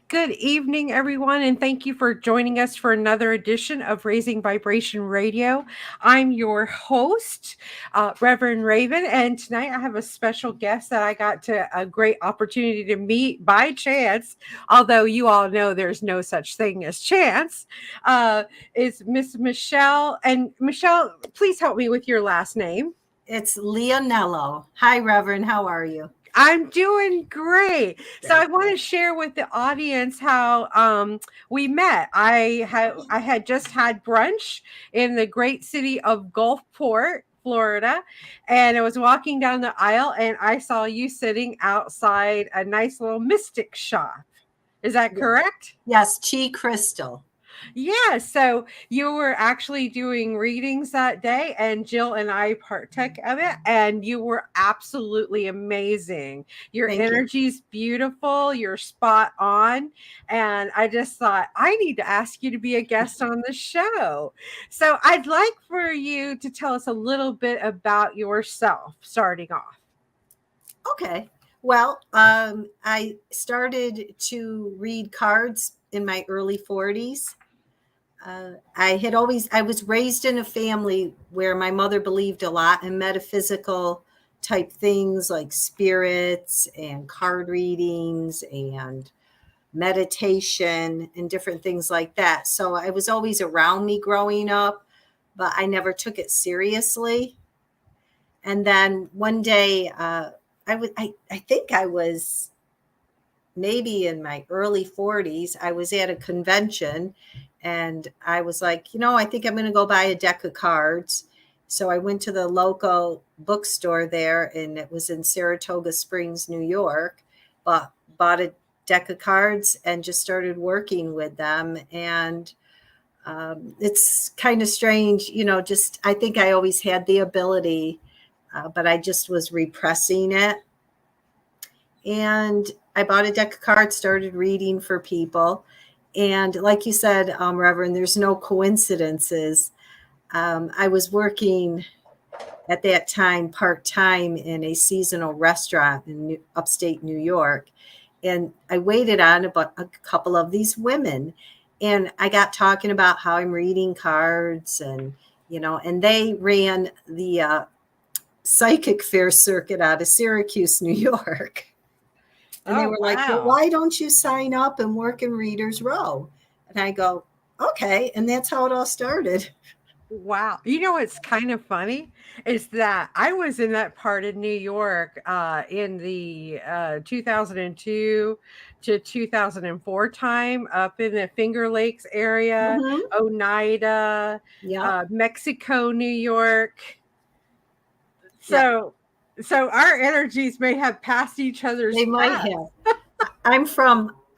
Good evening, everyone, and thank you for joining us for another edition of Raising Vibration Radio. I'm your host, Reverend Raven, and tonight I have a special guest that I got to a great opportunity to meet by chance, although you all know there's no such thing as chance. Is Miss Michelle. And Michelle, please help me with your last name. It's Leonello. Hi, Reverend. How are you? I'm doing great. So I Good. want to share with the audience how we met. I had just had brunch in the great city of Gulfport, Florida, and I was walking down the aisle and I saw you sitting outside a nice little mystic shop. Is that correct? Yes, Chi Crystal. Yeah, so you were actually doing readings that day, and Jill and I partook of it, and you were absolutely amazing. Your Thank you. energy's beautiful, you're spot on, and I just thought I need to ask you to be a guest on the show. So I'd like for you to tell us a little bit about yourself, starting off. Okay. Well, I started to read cards in my early 40s. I was raised in a family where my mother believed a lot in metaphysical type things like spirits and card readings and meditation and different things like that. So I was always around me growing up, but I never took it seriously. And then one day, I think I was maybe in my early 40s. I was at a convention and I was like, I think I'm going to go buy a deck of cards. So I went to the local bookstore there, and it was in Saratoga Springs, New York, but bought a deck of cards and just started working with them. And it's kind of strange, just I think I always had the ability, but I just was repressing it. And I bought a deck of cards, started reading for people. And like you said, Reverend, there's no coincidences. I was working at that time part-time in a seasonal restaurant in upstate New York. And I waited on about a couple of these women. And I got talking about how I'm reading cards and they ran the psychic fair circuit out of Syracuse, New York. And they Oh, were like, well, wow. why don't you sign up and work in Reader's Row? And I go, okay. And that's how it all started. Wow. You know what's kind of funny is that I was in that part of New York in the 2002 to 2004 time up in the Finger Lakes area, Mm-hmm. Oneida, Yep. Mexico, New York. Yep. So so our energies may have passed each other's They might paths. have.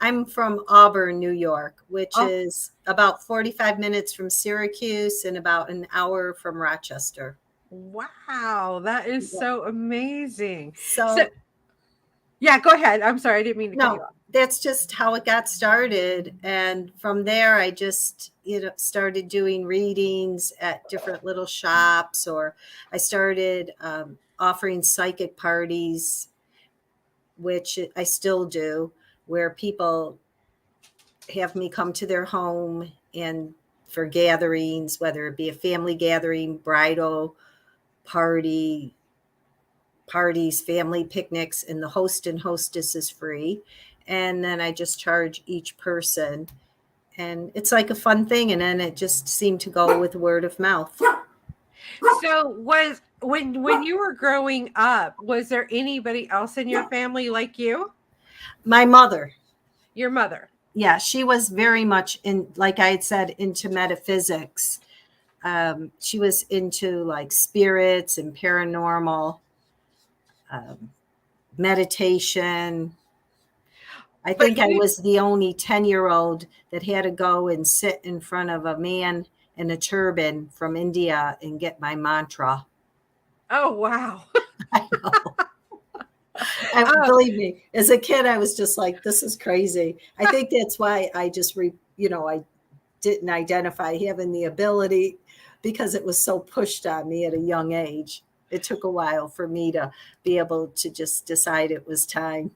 I'm from Auburn, New York, which Oh, is about 45 minutes from Syracuse and about an hour from Rochester. wow, that is Yep. so amazing. So So yeah, go ahead. I'm sorry, I didn't mean to cut you no, off. that's just how it got started. And from there, I just, started doing readings at different little shops, or I started offering psychic parties, which I still do, where people have me come to their home and for gatherings, whether it be a family gathering, bridal party, parties, family picnics, and the host and hostess is free. And then I just charge each person. And it's like a fun thing. And then it just seemed to go with word of mouth. So was when you were growing up, was there anybody else in your family like you? My mother, Your mother. yeah, she was very much in, like I had said, into metaphysics. She was into like spirits and paranormal, um, meditation. I But think I you was the only 10-year-old that had to go and sit in front of a man in a turban from India and get my mantra. oh wow. I know. Uh, Believe me, as a kid, I was just like, this is crazy. I think that's why I just, I didn't identify having the ability because it was so pushed on me at a young age. It took a while for me to be able to just decide it was time.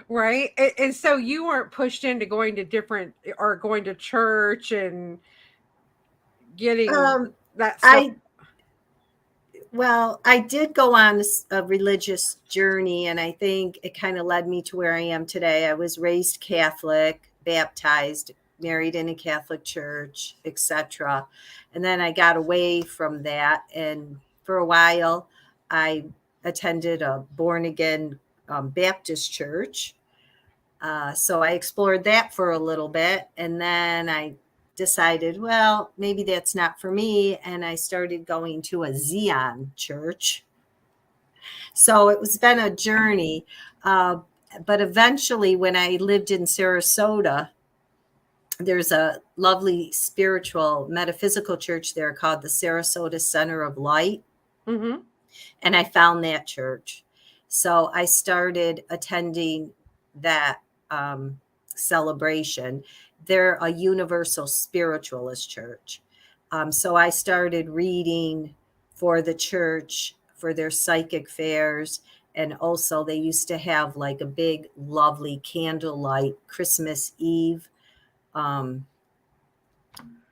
Right. And so you weren't pushed into going to different or going to church and getting Um, that stuff. I Well, I did go on a religious journey, and I think it kind of led me to where I am today. I was raised Catholic, baptized, married in a Catholic church, etc. And then I got away from that, and for a while, I attended a born again Baptist church. So I explored that for a little bit, and then I decided, well, maybe that's not for me. And I started going to a Zion church. So it was been a journey. Uh, but eventually, when I lived in Sarasota, there's a lovely spiritual metaphysical church there called the Sarasota Center of Light. Mm-hmm. And I found that church. So I started attending that celebration. They're a universal spiritualist church. So I started reading for the church for their psychic fairs. And also, they used to have like a big, lovely candlelight Christmas Eve um,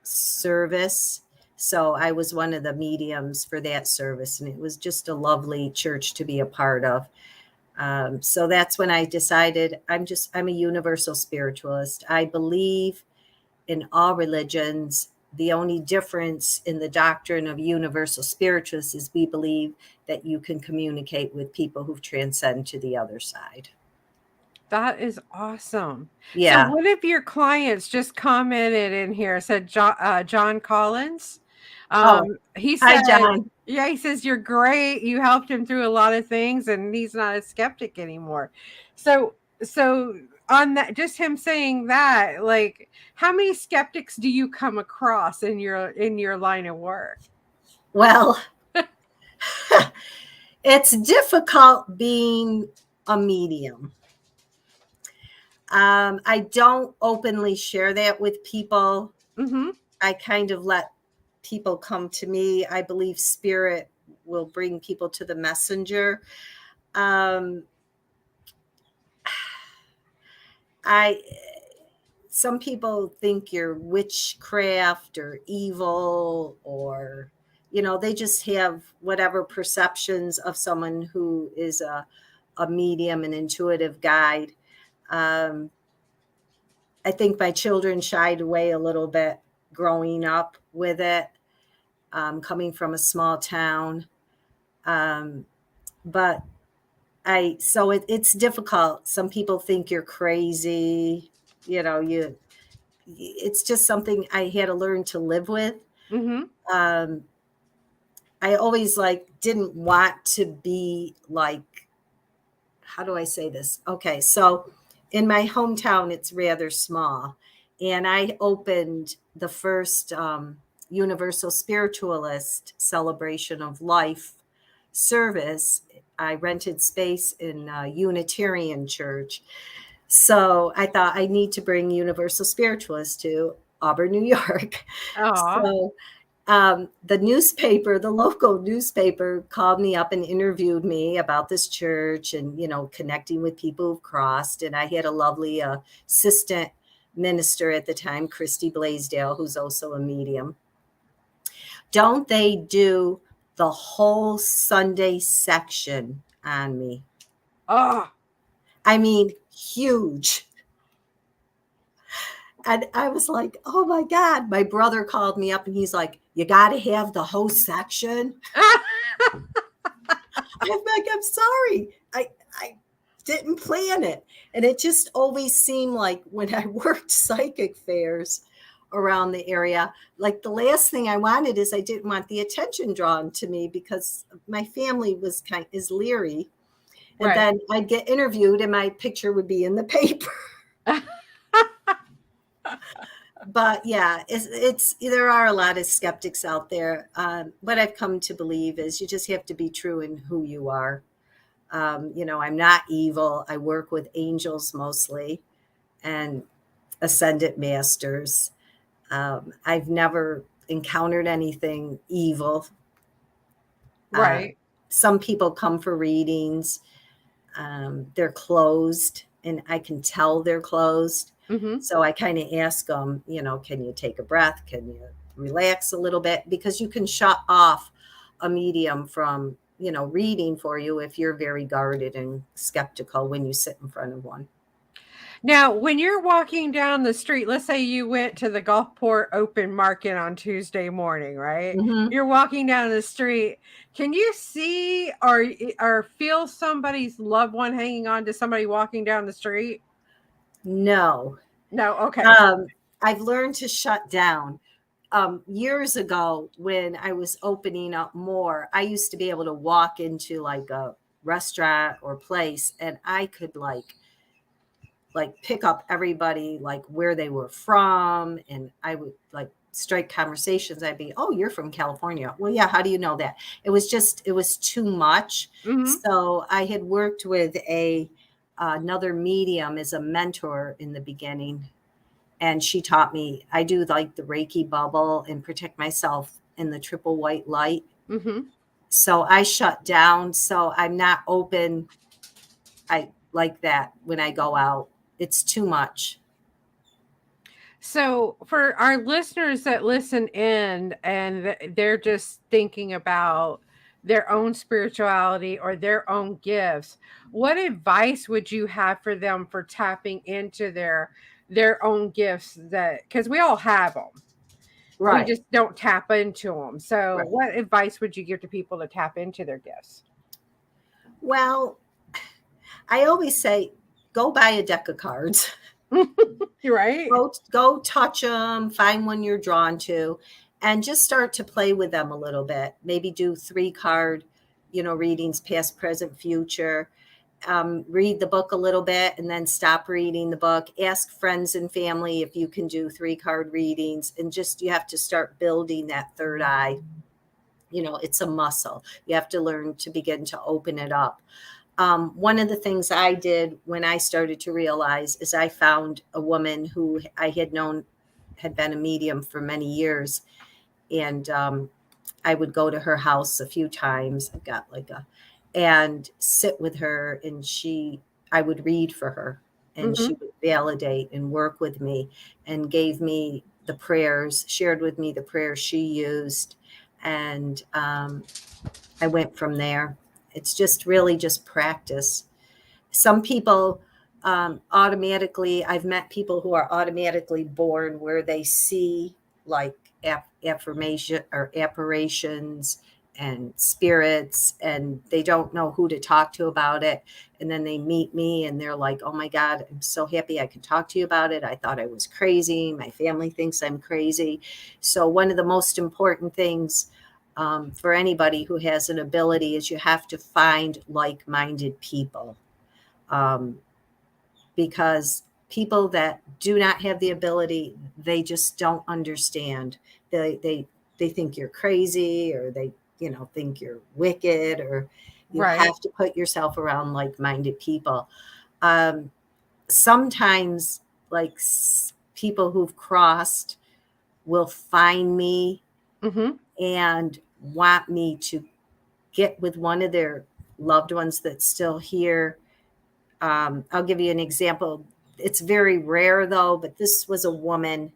service. So I was one of the mediums for that service, and it was just a lovely church to be a part of. So that's when I decided I'm a universal spiritualist. I believe in all religions. The only difference in the doctrine of universal spiritualists is we believe that you can communicate with people who transcend to the other side. That is awesome. So Yeah. one of your clients just commented in here, said John Collins. Oh, He hi, said, John. yeah, he says, you're great. You helped him through a lot of things and he's not a skeptic anymore. So on that, just him saying that, like, how many skeptics do you come across in your line of work? Well, it's difficult being a medium. I don't openly share that with people. Mm-hmm. I kind of let people come to me. I believe spirit will bring people to the messenger. Um, I Some people think you're witchcraft or evil, or they just have whatever perceptions of someone who is a medium, an intuitive guide. um, I think my children shied away a little bit growing up with it, coming from a small town. Um, but it's difficult. Some people think you're crazy. It's just something I had to learn to live with. Mm-hmm. Um, I always didn't want to be like, how do I say this? Okay, so in my hometown, it's rather small, and I opened the first Universal Spiritualist Celebration of Life service. I rented space in a Unitarian church. So I thought I need to bring Universal Spiritualists to Auburn, New York. Aw. So the local newspaper called me up and interviewed me about this church and, connecting with people who've crossed. And I had a lovely assistant minister at the time, Christy Blaisdell, who's also a medium. Don't they do the whole Sunday section on me? Oh. I mean, huge. And I was like, oh my God. My brother called me up and he's like, you got to have the whole section. I'm like, I'm sorry. I didn't plan it. And it just always seemed like when I worked psychic fairs around the area, like the last thing I wanted is I didn't want the attention drawn to me because my family is leery. And Right. then I'd get interviewed and my picture would be in the paper. But yeah, there are a lot of skeptics out there. What I've come to believe is you just have to be true in who you are. I'm not evil. I work with angels mostly and ascended masters. I've never encountered anything evil. Uh, Right. some people come for readings. They're closed and I can tell they're closed. Mm-hmm. So I kind of ask them, can you take a breath? Can you relax a little bit? Because you can shut off a medium from, reading for you if you're very guarded and skeptical when you sit in front of one. Now, when you're walking down the street, let's say you went to the Gulfport Open Market on Tuesday morning, right? Mm-hmm. You're walking down the street. Can you see or feel somebody's loved one hanging on to somebody walking down the street? No. No. Okay. I've learned to shut down. Years ago, when I was opening up more, I used to be able to walk into like a restaurant or place, and I could like pick up everybody, like where they were from, and I would like strike conversations. I'd be, oh, you're from California. Well, yeah, how do you know that? It was too much. Mm-hmm. So I had worked with another medium as a mentor in the beginning, and she taught me, I do like the Reiki bubble and protect myself in the triple white light. Mm-hmm. So I shut down. So I'm not open. I like that when I go out. It's too much. So, for our listeners that listen in and they're just thinking about their own spirituality or their own gifts, what advice would you have for them for tapping into their own gifts? That because we all have them, we Right. just don't tap into them. So, Right. what advice would you give to people to tap into their gifts? Well, I always say, go buy a deck of cards. You're right. Go touch them, find one you're drawn to, and just start to play with them a little bit. Maybe do 3-card, readings, past, present, future. Read the book a little bit and then stop reading the book. Ask friends and family if you can do 3-card readings, and just you have to start building that third eye. It's a muscle. You have to learn to begin to open it up. One of the things I did when I started to realize is I found a woman who I had known had been a medium for many years. And I would go to her house a few times. I've got and sit with her, and I would read for her, and Mm-hmm. she would validate and work with me and gave me the prayers, shared with me the prayers she used. And I went from there. It's just really just practice. Some people automatically, I've met people who are automatically born where they see like affirmation or apparitions and spirits, and they don't know who to talk to about it. And then they meet me and they're like, oh my God, I'm so happy I can talk to you about it. I thought I was crazy. My family thinks I'm crazy. So one of the most important things for anybody who has an ability is you have to find like-minded people. Because people that do not have the ability, they just don't understand. They think you're crazy, or they think you're wicked, or you Right. have to put yourself around like-minded people. Sometimes people who've crossed will find me Mm-hmm. and want me to get with one of their loved ones that's still here. I'll give you an example. It's very rare though, but this was a woman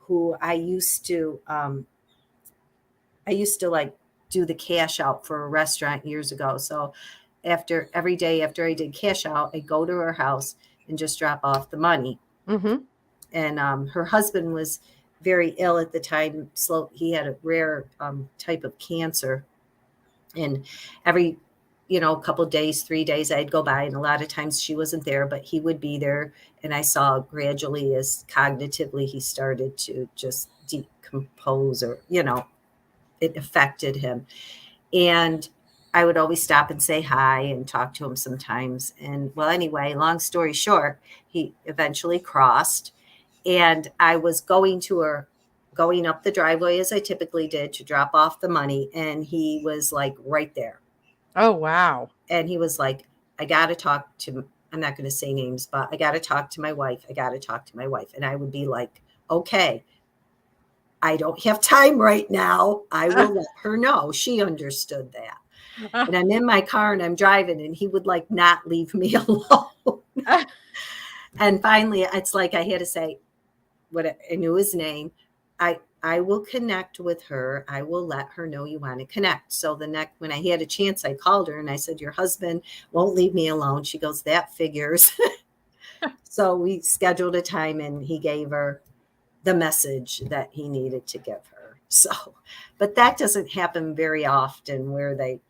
who I used to like do the cash out for a restaurant years ago. So every day after I did cash out, I go to her house and just drop off the money. Mm-hmm. And her husband was very ill at the time. He had a rare type of cancer. And every a couple of days, 3 days, I'd go by, and a lot of times she wasn't there, but he would be there. And I saw gradually as cognitively he started to just decompose, or it affected him. And I would always stop and say hi and talk to him sometimes. And well, anyway, long story short, he eventually crossed, and I was going up the driveway as I typically did to drop off the money. And he was like right there. Oh, wow. And he was like, I got to talk to, I'm not going to say names, but I got to talk to my wife. I got to talk to my wife. And I would be like, okay, I don't have time right now. I will let her know. She understood that. And I'm in my car and I'm driving, and he would like not leave me alone. And finally, it's like I had to say what I knew his name. I will connect with her. I will let her know you want to connect. So the next, when I had a chance, I called her and I said, your husband won't leave me alone. She goes, that figures. So we scheduled a time and he gave her the message that he needed to give her. So, but that doesn't happen very often where they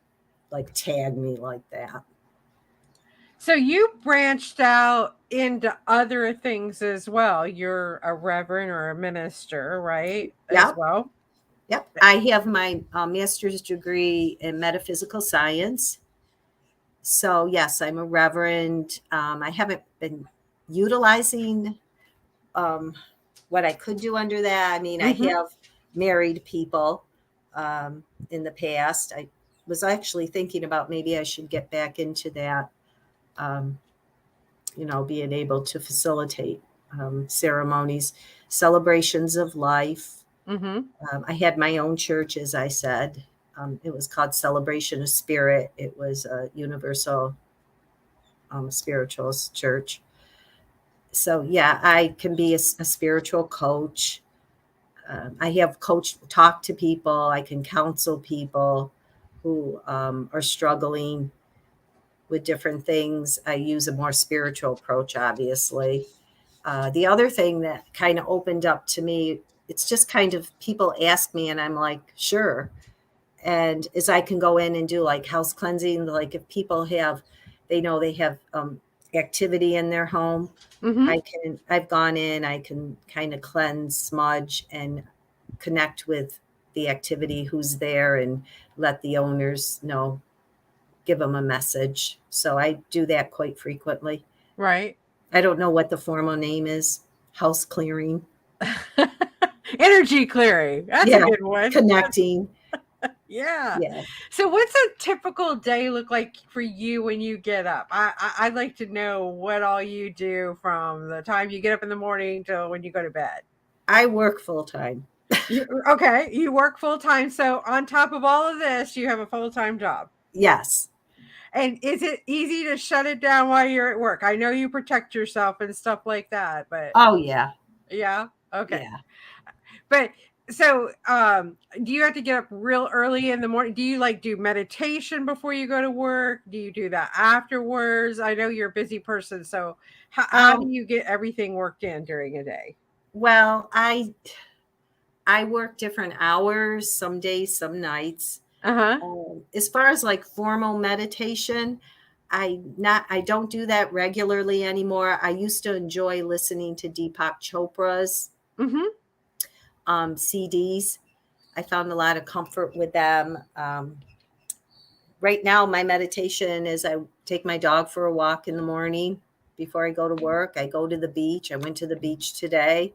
like tag me like that. So you branched out into other things as well. You're a reverend or a minister, right? As Yep. well. Yep. I have my master's degree in metaphysical science. So, yes, I'm a reverend. I haven't been utilizing um, what I could do under that. I mean, I Mm-hmm. have married people in the past. I was actually thinking about maybe I should get back into that, um, being able to facilitate ceremonies, celebrations of life. Mm-hmm. I had my own church, as I said. It was called Celebration of Spirit. It was a universal spirituals church. So yeah, I can be a spiritual coach. I have talk to people. I can counsel people who are struggling with different things. I use a more spiritual approach, obviously. The other thing that kind of opened up to me, it's just kind of people ask me, and I'm like, sure. And as I can go in and do like house cleansing, like if people have, they know they have activity in their home, Mm-hmm. I've gone in, I can kind of cleanse, smudge, and connect with the activity who's there and let the owners know, give them a message. So I do that quite frequently. Right. I don't know what the formal name is. House clearing. Energy clearing. That's a Yeah. good one. Connecting. Yeah. Yeah. So, what's a typical day look like for you when you get up? I'd like to know what all you do from the time you get up in the morning till when you go to bed. I work full time. Okay, you work full time. So, on top of all of this, you have a full time job. Yes. And is it easy to shut it down while you're at work? I know you protect yourself and stuff like that, but Oh, yeah. yeah, okay. Yeah. But so, do you have to get up real early in the morning? Do you like do meditation before you go to work? Do you do that afterwards? I know you're a busy person, so how do Um, you get everything worked in during a day? well, I work different hours, some days, some nights. Uh huh. As far as like formal meditation, I don't do that regularly anymore. I used to enjoy listening to Deepak Chopra's Mm-hmm. CDs. I found a lot of comfort with them. Right now, my meditation is I take my dog for a walk in the morning before I go to work. I go to the beach. I went to the beach today,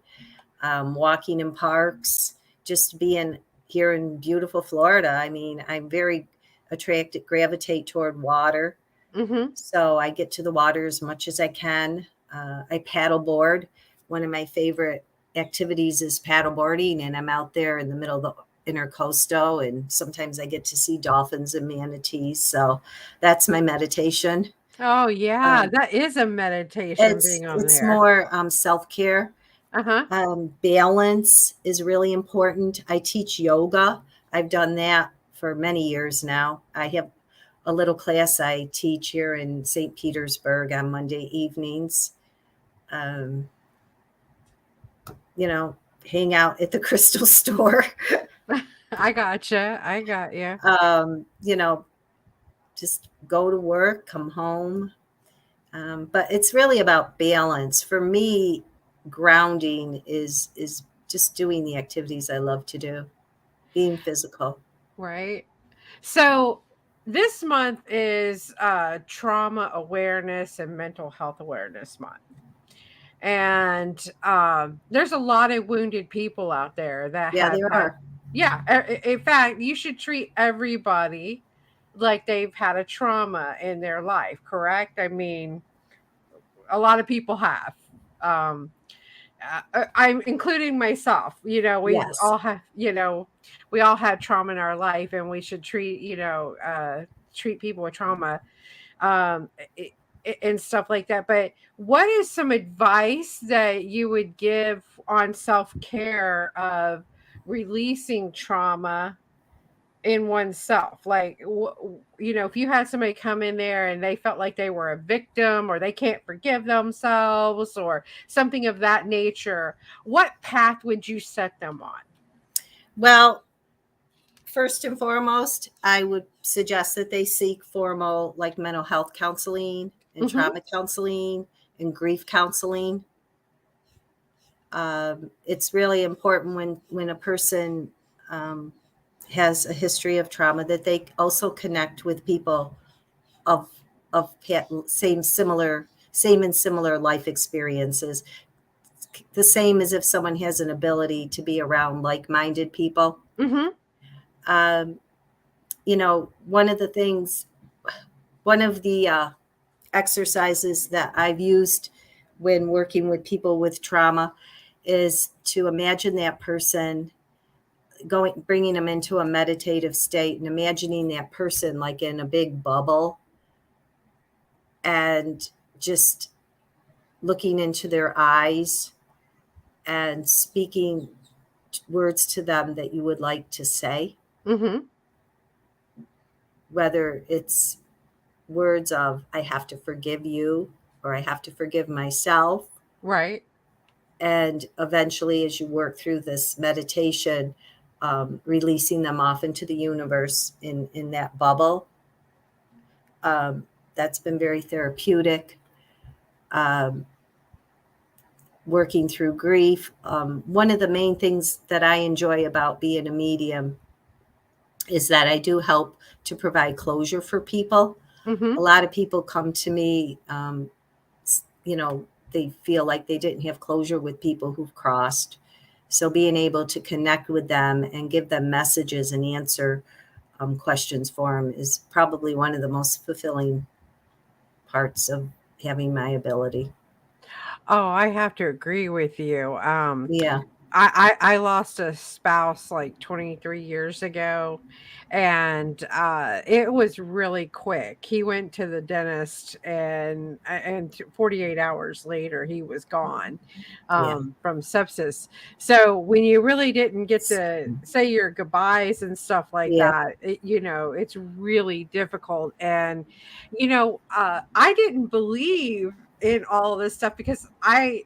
walking in parks, just being here in beautiful Florida. I mean, I'm very attracted, gravitate toward water. Mm-hmm. So I get to the water as much as I can. I paddleboard. One of my favorite activities is paddleboarding, and I'm out there in the middle of the intercoastal, and sometimes I get to see dolphins and manatees. So that's my meditation. Oh yeah, Um, that is a meditation it's being on it's there. more self care. Uh huh. Balance is really important. I teach yoga. I've done that for many years now. I have a little class I teach here in St. Petersburg on Monday evenings. Um, you know, hang out at the crystal store. I gotcha. I got you. You know, just go to work, come home. But it's really about balance. For me, grounding is just doing the activities I love to do, being physical. Right. So this month is trauma awareness and mental health awareness month. And there's a lot of wounded people out there that Yeah, have there had, are. yeah. In fact, you should treat everybody like they've had a trauma in their life, correct? I mean, a lot of people have. Um, I'm including myself. We Yes. all have, we all had trauma in our life, and we should treat, treat people with trauma. Um, it, and stuff like that. But what is some advice that you would give on self-care of releasing trauma in oneself? Like, if you had somebody come in there and they felt like they were a victim or they can't forgive themselves or something of that nature, what path would you set them on? Well, first and foremost, I would suggest that they seek formal, like, mental health counseling and Mm-hmm. trauma counseling and grief counseling. It's really important when a person has a history of trauma that they also connect with people of same and similar life experiences. The same as if someone has an ability to be around like-minded people. Mm-hmm. Um, one of the exercises that I've used when working with people with trauma is to imagine that person bringing them into a meditative state and imagining that person like in a big bubble and just looking into their eyes and speaking words to them that you would like to say, Mm-hmm. whether it's words of, I have to forgive you, or I have to forgive myself. Right. And eventually, as you work through this meditation, releasing them off into the universe in that bubble. That's been very therapeutic. Um, Working through grief. One of the main things that I enjoy about being a medium is that I do help to provide closure for people. Mm-hmm. A lot of people come to me, they feel like they didn't have closure with people who've crossed. So being able to connect with them and give them messages and answer questions for them is probably one of the most fulfilling parts of having my ability. Oh, I have to agree with you. Yeah. I lost a spouse like 23 years ago, and it was really quick. He went to the dentist, and 48 hours later he was gone Yeah. from sepsis. So when you really didn't get to say your goodbyes and stuff like Yeah. that, it's really difficult. And I didn't believe in all of this stuff because I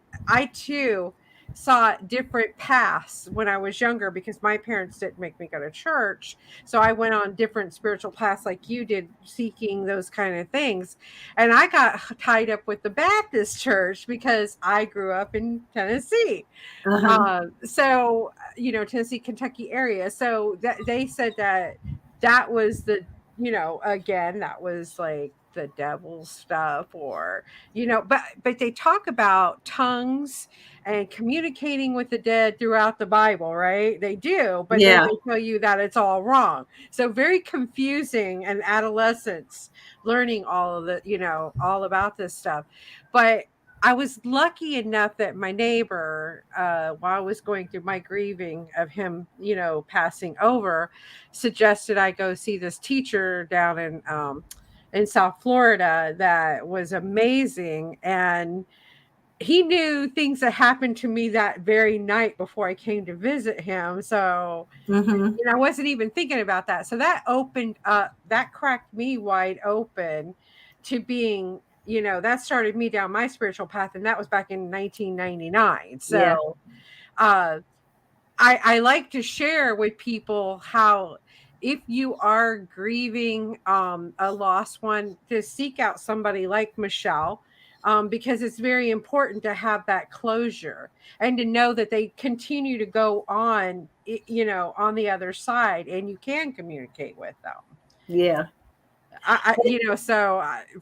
too saw different paths when I was younger because my parents didn't make me go to church. So I went on different spiritual paths like you did, seeking those kind of things. And I got tied up with the Baptist church because I grew up in Tennessee. Uh-huh. Tennessee, Kentucky area. So that they said that was again, that was like the devil stuff, or but they talk about tongues and communicating with the dead throughout the Bible, right? They do, but then Yeah. they tell you that it's all wrong. So very confusing, and adolescence learning all of all about this stuff. But I was lucky enough that my neighbor, while I was going through my grieving of him, passing over, suggested I go see this teacher down in South Florida that was amazing. And he knew things that happened to me that very night before I came to visit him. So, Mm-hmm. I wasn't even thinking about that. So that opened up, that cracked me wide open to being, that started me down my spiritual path. And that was back in 1999. Yeah. So, uh, I like to share with people how, if you are grieving a lost one, to seek out somebody like Michele, because it's very important to have that closure and to know that they continue to go on, on the other side, and you can communicate with them. Yeah.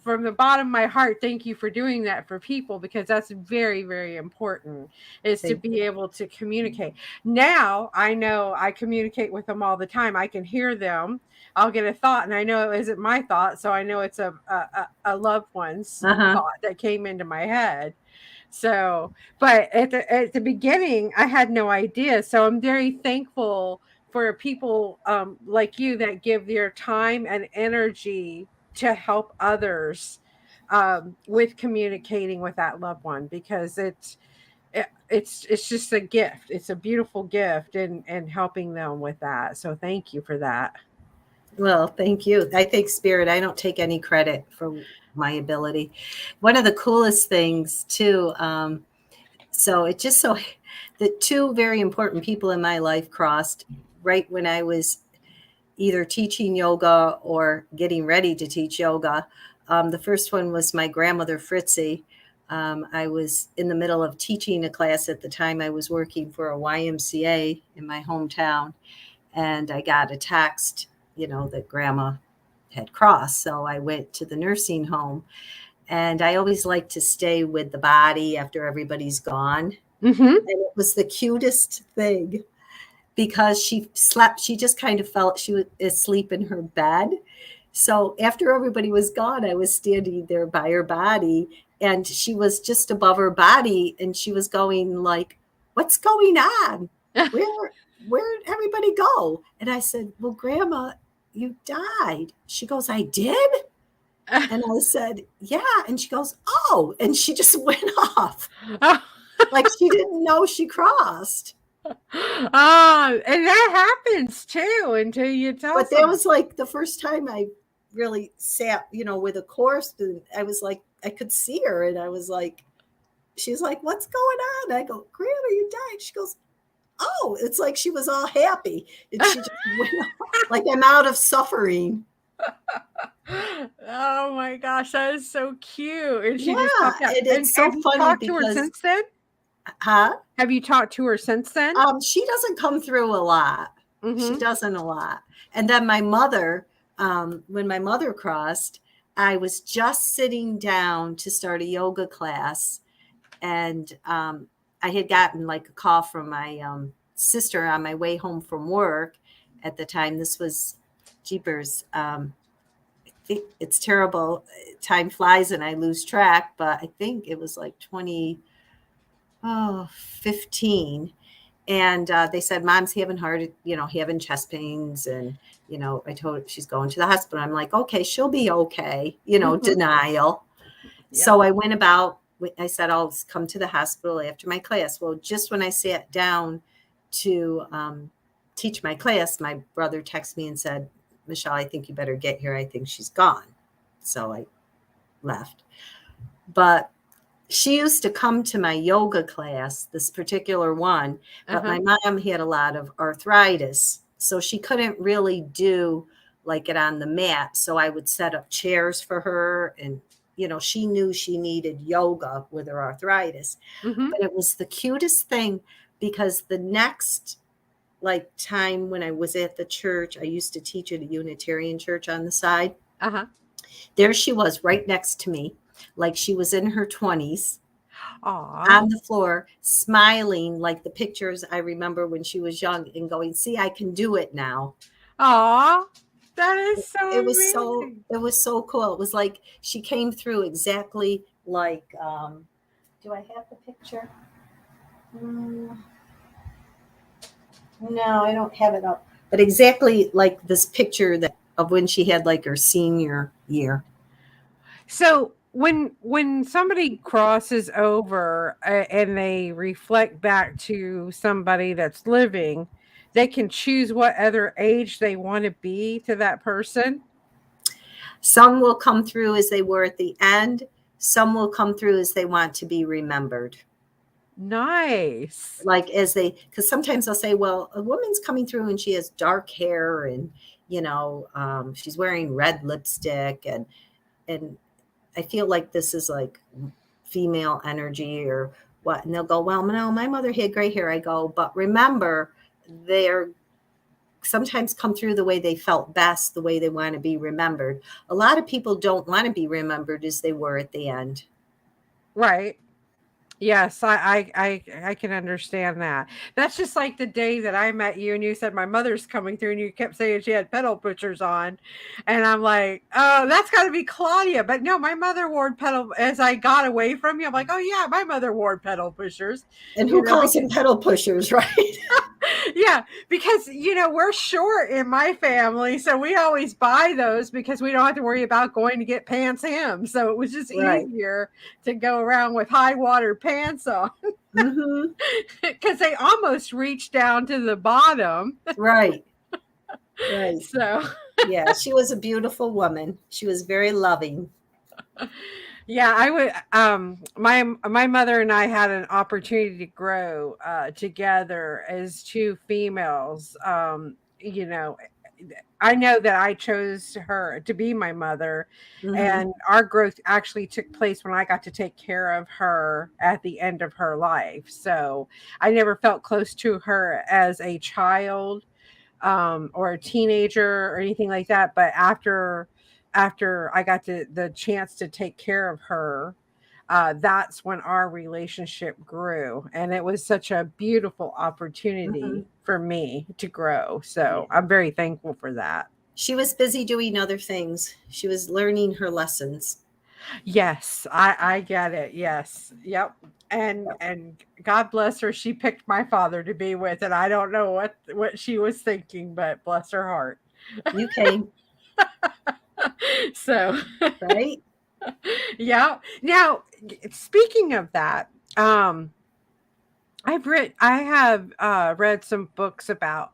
From the bottom of my heart, thank you for doing that for people, because that's very, very important, is to Thank be able to communicate. Now I know I communicate with them all the time. I can hear them. I'll get a thought, and I know it isn't my thought, so I know it's a loved one's Uh-huh. thought that came into my head. So, but at the beginning, I had no idea. So I'm very thankful for people like you that give their time and energy to help others with communicating with that loved one, because it's just a gift. It's a beautiful gift, and helping them with that. So thank you for that. Well, thank you. I think Spirit, I don't take any credit for my ability. One of the coolest things too, so it just so the two very important people in my life crossed right when I was either teaching yoga or getting ready to teach yoga. The first one was my grandmother, Fritzy. I was in the middle of teaching a class at the time. I was working for a YMCA in my hometown, and I got a text, that grandma had crossed. So I went to the nursing home, and I always like to stay with the body after everybody's gone. Mm-hmm. And it was the cutest thing because she slept. She just kind of felt she was asleep in her bed. So after everybody was gone, I was standing there by her body, and she was just above her body, and she was going like, "What's going on? Where'd everybody go?" And I said, "Well, Grandma, you died." She goes, "I did?" And I said, "Yeah." And she goes, "Oh," and she just went off. Like she didn't know she crossed. And that happens too until you tell But someone. that was like the first time I really sat, with a course, and I was like, I could see her, and I was like, she's like, "What's going on?" I go, "Grandma, you died." She goes, "Oh," it's like she was all happy, and she just went off, like I'm out of suffering. Oh my gosh, that is so cute. And she just Yeah, popped out. and And it's so have you funny talked to her because, since then? huh? Have you talked to her since then? She doesn't come through a lot. She Mm-hmm. doesn't a lot. And then my mother, when my mother crossed, I was just sitting down to start a yoga class, and I had gotten like a call from my sister on my way home from work at the time. This was Jeepers. I think it's terrible. Time flies and I lose track, but I think it was like 2015. And they said, "Mom's having having chest pains." And, I told her she's going to the hospital. I'm like, "Okay, she'll be okay," Mm-hmm. denial. Yeah. So I went about, I said, "I'll come to the hospital after my class." Well, just when I sat down to teach my class, my brother texted me and said, "Michele, I think you better get here. I think she's gone." So I left. But she used to come to my yoga class, this particular one, but Uh-huh. my mom had a lot of arthritis, so she couldn't really do like it on the mat. So I would set up chairs for her, and she knew she needed yoga with her arthritis. Mm-hmm. But it was the cutest thing because the next like time when I was at the church, I used to teach at a Unitarian church on the side. Uh-huh. There she was right next to me, like she was in her 20s, Aw. on the floor, smiling like the pictures I remember when she was young, and going, "See, I can do it now." Aw. That is so It was so amazing. it was so cool. It was like she came through exactly like do I have the picture? No, I don't have it up. But exactly like this picture that of when she had like her senior year. So when somebody crosses over and they reflect back to somebody that's living, they can choose what other age they want to be to that person. Some will come through as they were at the end. Some will come through as they want to be remembered. Nice. Like because sometimes they'll say, "Well, a woman's coming through and she has dark hair, and she's wearing red lipstick, and I feel like this is like female energy or what." And they'll go, "Well, no, my mother had gray hair." I go, "But remember, they're sometimes come through the way they felt best, the way they want to be remembered." A lot of people don't want to be remembered as they were at the end. Right. Yes, I can understand that. That's just like the day that I met you and you said my mother's coming through and you kept saying she had pedal pushers on. And I'm like, "Oh, that's got to be Claudia." But no, my mother wore pedal as I got away from you. I'm like, "Oh yeah, my mother wore pedal pushers." And who calls Because them pedal pushers, right? Yeah, because we're short in my family, so we always buy those because we don't have to worry about going to get pants hem. So it was just Right. easier to go around with high water pants on Mm-hmm. because they almost reach down to the bottom. Right. Right. So Yeah, she was a beautiful woman. She was very loving. yeah, I would my mother and I had an opportunity to grow together as two females. I know that I chose her to be my mother, Mm-hmm. and our growth actually took place when I got to take care of her at the end of her life. So I never felt close to her as a child, or a teenager or anything like that. But after I got the chance to take care of her, that's when our relationship grew, and it was such a beautiful Mm-hmm. opportunity for me to grow. So Yeah. I'm very thankful for that. She was busy doing other things. She was learning her lessons. Yes, I get it. Yes, yep. And God bless her. She picked my father to be with, and I don't know what she was thinking, but bless her heart. You came, So right? yeah. Now, speaking of that, I have read some books about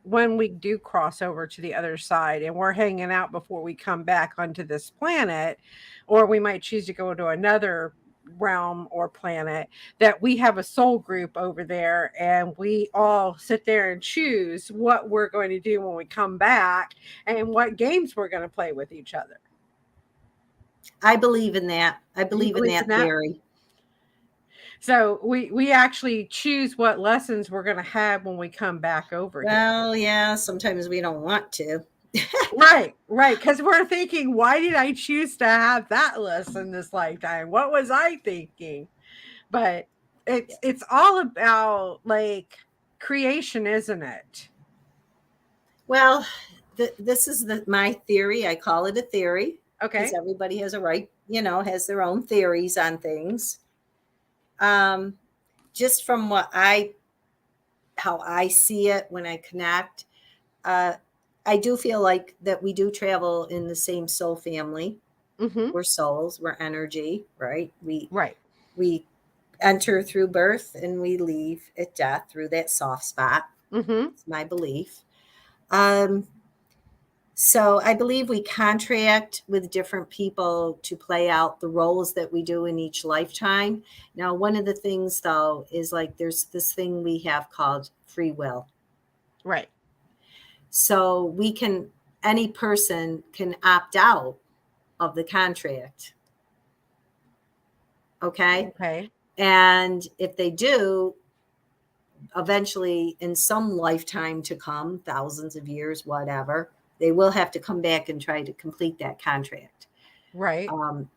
when we do cross over to the other side and we're hanging out before we come back onto this planet, or we might choose to go to another realm or planet, that we have a soul group over there and we all sit there and choose what we're going to do when we come back and what games we're going to play with each other. I believe in that. I You believe in believe in that that? theory. So we actually choose what lessons we're going to have when we come back over here. Well, yeah, sometimes we don't want to. Right, right. Because we're thinking, why did I choose to have that lesson this lifetime? What was I thinking? But Yeah. it's all about like creation, isn't it? Well, this is my theory. I call it a theory because Okay. everybody has a right, has their own theories on things. Um, just from how I see it when I connect, uh, I do feel like that we do travel in the same soul family. Mm-hmm. We're souls, we're energy, right? Right. We enter through birth and we leave at death through that soft spot. Mm-hmm. It's my belief. Um, so I believe we contract with different people to play out the roles that we do in each lifetime. Now, one of the things though is like there's this thing we have called free will. Right. So any person can opt out of the contract. Okay. Okay. And if they do, eventually in some lifetime to come, thousands of years, whatever, they will have to come back and try to complete that contract. Right.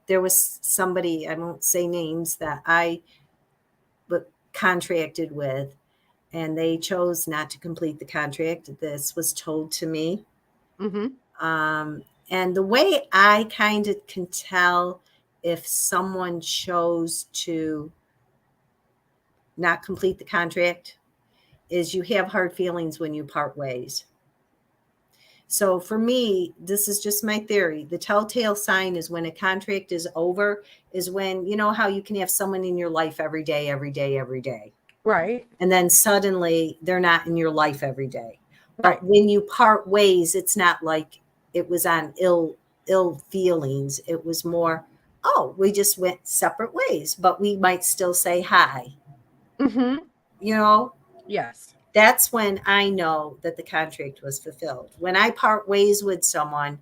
There was somebody, I won't say names, that I contracted with, and they chose not to complete the contract. This was told to me. Mm-hmm. And the way I kind of can tell if someone chose to not complete the contract is you have hard feelings when you part ways. So for me, this is just my theory. The telltale sign is when a contract is over, is when, you know how you can have someone in your life every day, every day, every day. Right. And then suddenly they're not in your life every day. Right. But when you part ways, it's not like it was on ill feelings. It was more, oh, we just went separate ways, but we might still say hi. Mm-hmm. You know, Yes. that's when I know that the contract was fulfilled. When I part ways with someone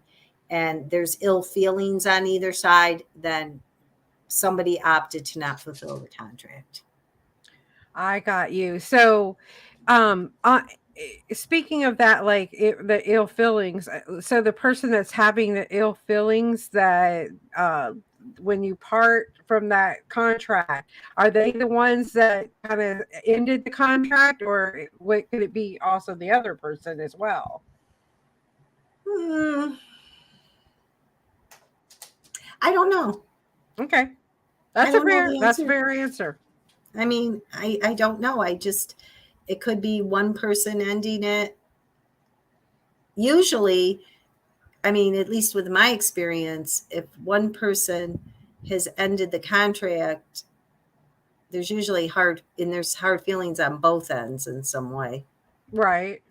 and there's ill feelings on either side, then somebody opted to not fulfill the contract. I got you. So, speaking of that, like the ill feelings. So the person that's having the ill feelings, that when you part from that contract, are they the ones that kind of ended the contract, or what could it be? Also, the other person as well. Hmm, I don't know. Okay, I don't know the that's a answer. fair answer. I mean, I don't know. I just, It could be one person ending it. Usually, I mean, at least with my experience, if one person has ended the contract, there's usually hard feelings on both ends in some way. Right.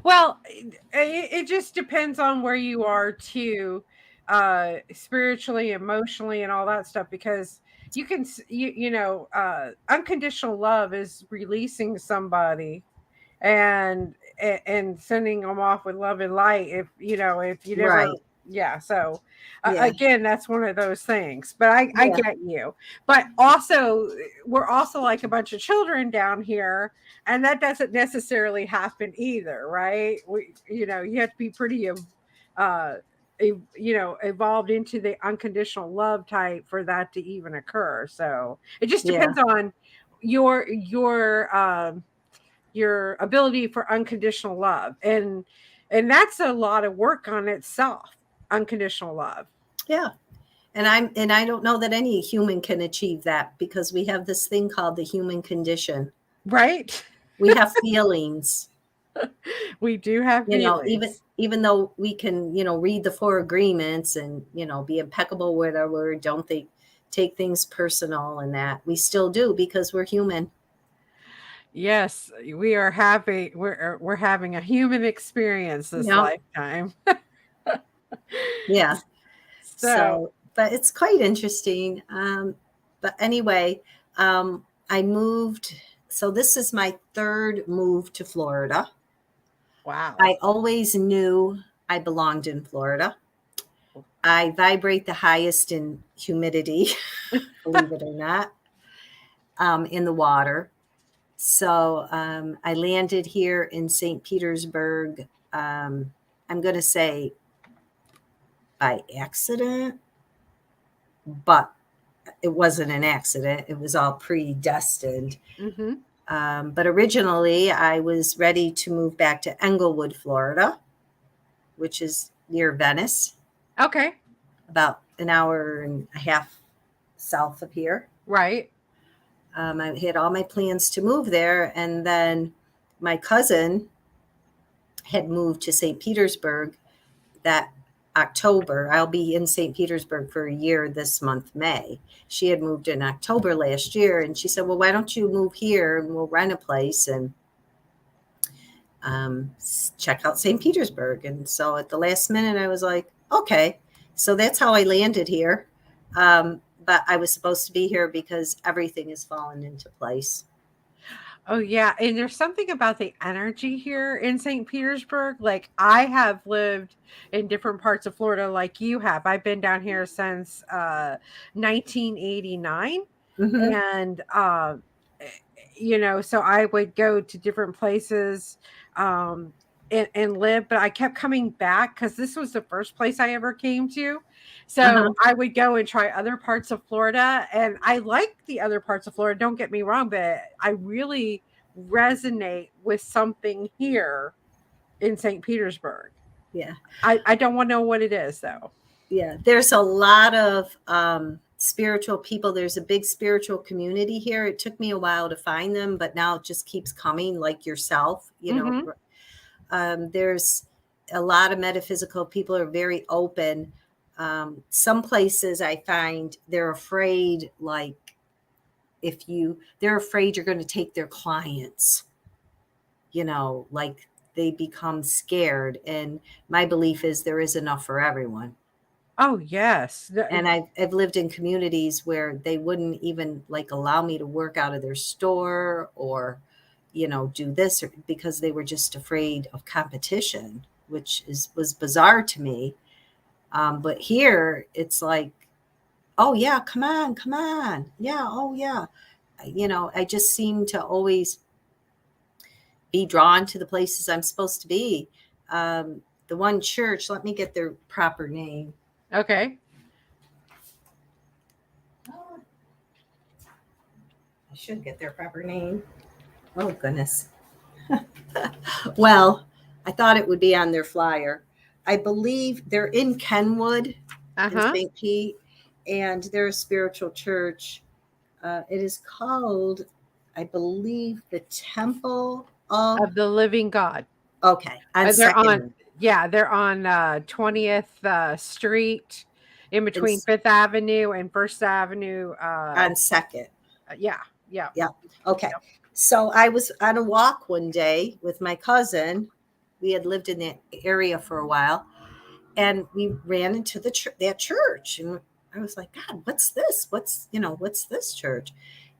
Well, it just depends on where you are too, spiritually, emotionally, and all that stuff. Because you can, unconditional love is releasing somebody and sending them off with love and light. If you never, Right. yeah. So Yeah. again, that's one of those things. But I Yeah. get you. But also, we're also like a bunch of children down here, and that doesn't necessarily happen either, right? You have to be pretty uh evolved into the unconditional love type for that to even occur. So it just Yeah. depends on your ability for unconditional love, and that's a lot of work on itself. Unconditional love. Yeah. And I don't know that any human can achieve that, because we have this thing called the human condition. Right. We have feelings. We do have feelings. Even though we can, read the 4 agreements and, be impeccable with our word, don't they take things personal, and that we still do, because we're human. Yes, we're having a human experience this Yeah. lifetime. Yeah. So, So, but it's quite interesting. But anyway, I moved. So this is my 3rd move to Florida. wow. I always knew I belonged in Florida. I vibrate the highest in humidity, believe it or not, in the water. So I landed here in St. Petersburg. I'm going to say by accident, but it wasn't an accident. It was all predestined. Mhm. But originally, I was ready to move back to Englewood, Florida, which is near Venice, Okay. about an hour and a half south of here. Right. I had all my plans to move there, and then my cousin had moved to St. Petersburg that October. I'll be in St. Petersburg for a year this month, May. She had moved in October last year, and she said, well, why don't you move here and we'll rent a place and check out St. Petersburg. And so at the last minute, I was like, okay. So that's how I landed here. But I was supposed to be here because everything has fallen into place. Oh yeah, and there's something about the energy here in St. Petersburg. Like I have lived in different parts of Florida like you have. I've been down here since 1989, Mm-hmm. and eh, so I would go to different places um and live, but I kept coming back cuz this was the first place I ever came to. So Uh-huh. I would go and try other parts of Florida, and I like the other parts of Florida, don't get me wrong, but I really resonate with something here in St. Petersburg. Yeah. I don't want to know what it is though. Yeah. There's a lot of spiritual people. There's a big spiritual community here. It took me a while to find them, but now it just keeps coming, like yourself. Mhm. There's a lot of metaphysical people are very open. Some places I find they're afraid, like they're afraid you're going to take their clients, like they become scared. And my belief is there is enough for everyone. Oh, yes. And I've lived in communities where they wouldn't even like allow me to work out of their store or, do this, because they were just afraid of competition, which was bizarre to me. But here it's like, oh yeah, come on, come on. Yeah. Oh yeah. I just seem to always be drawn to the places I'm supposed to be. The one church, let me get their proper name. Okay. I should get their proper name. Oh, goodness. Well, I thought it would be on their flyer. I believe they're in Kenwood in Uh-huh. St. Pete, and they're a spiritual church. It is called, I believe, the Temple of, Of the Living God. okay, on They're on, Second yeah, they're on 20th Street, in and between Fifth Avenue and First Avenue. on Second. Yeah, yeah. Yeah. Okay. Yep. So I was on a walk one day with my cousin. We had lived in that area for a while, and we ran into that church, and I was like, God, what's this? What's this church?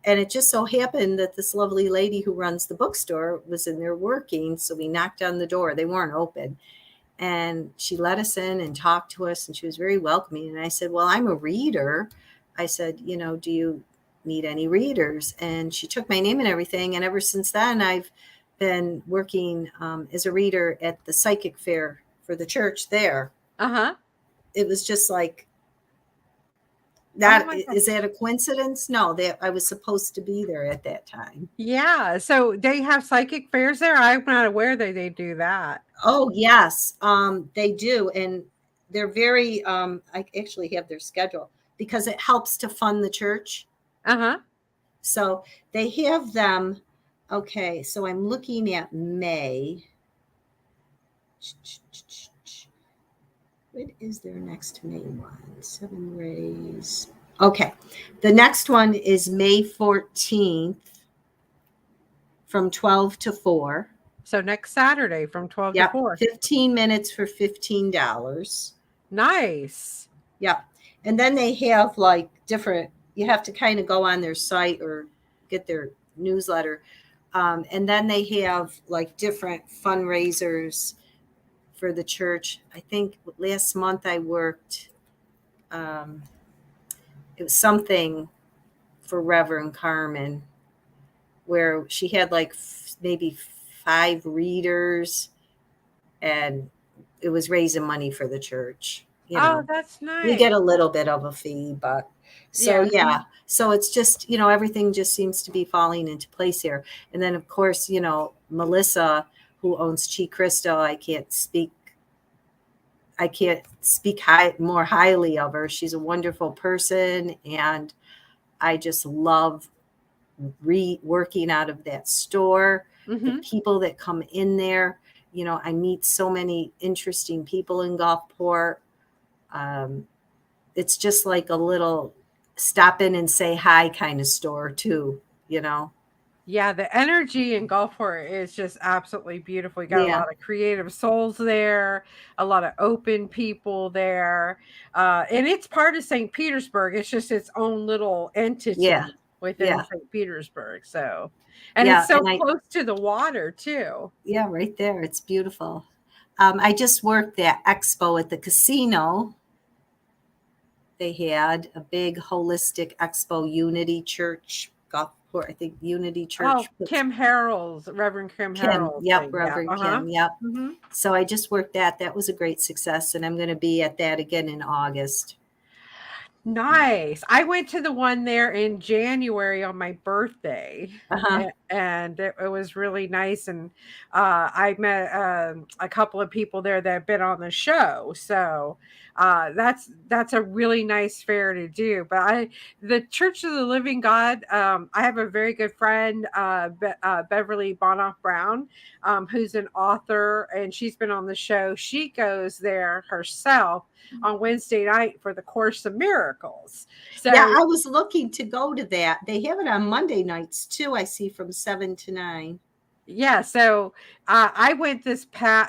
And it just so happened that this lovely lady who runs the bookstore was in there working. So we knocked on the door. They weren't open. And she let us in and talked to us, and she was very welcoming. And I said, well, I'm a reader. I said, do you need any readers? And she took my name and everything. And ever since then, I've been working as a reader at the psychic fair for the church there. Uh-huh. It was just like, Oh that my God. is that a coincidence? No, that I was supposed to be there at that time. Yeah. So they have psychic fairs there. I'm not aware that they do that. Oh yes, they do, and they're very. I actually have their schedule because it helps to fund the church. Uh-huh. So they have them. Okay, so I'm looking at May. What is their next May one? 7 rays. Okay, the next one is May 14th from 12 to 4. So next Saturday from 12 to Yep, 4. 15 minutes for $15. Nice. Yep. And then they have like different, you have to kind of go on their site or get their newsletter. And then they have like different fundraisers for the church. I think last month I worked, it was something for Reverend Carmen, where she had like maybe 5 readers, and it was raising money for the church. Oh, that's nice. We get a little bit of a fee, but so Yeah. So it's just, everything just seems to be falling into place here. And then of course, Melissa, who owns Chi Crystal, I can't speak more highly of her. She's a wonderful person, and I just love working out of that store. Mm-hmm. The people that come in there, I meet so many interesting people in Gulfport. It's just like a little stop in and say hi kind of store too, Yeah, the energy in Gulfport is just absolutely beautiful. You got a Yeah. lot of creative souls there, a lot of open people there. And it's part of St. Petersburg. It's just its own little entity Yeah. within Yeah. St. Petersburg. So, and Yeah, it's so and close to the water too. Yeah, right there. It's beautiful. I just worked that expo at the casino. They had a big holistic expo, Unity Church, Gulfport, I think Unity Church. Oh, Kim Harrell's, Reverend Kim Harrell's Yep, thing. Reverend Yeah. Uh-huh. Kim, yep. Mm-hmm. So I just worked that. That was a great success, and I'm going to be at that again in August. Nice. I went to the one there in January on my birthday, Uh-huh. and it was really nice. And I met a couple of people there that have been on the show, so that's a really nice fair to do. But the Church of the Living God, I have a very good friend, Beverly Bonoff Brown, who's an author, and she's been on the show. She goes there herself on Wednesday night for the Course of Miracles. So yeah, I was looking to go to that. They have it on Monday nights too, I see, from 7 to 9. yeah, so I went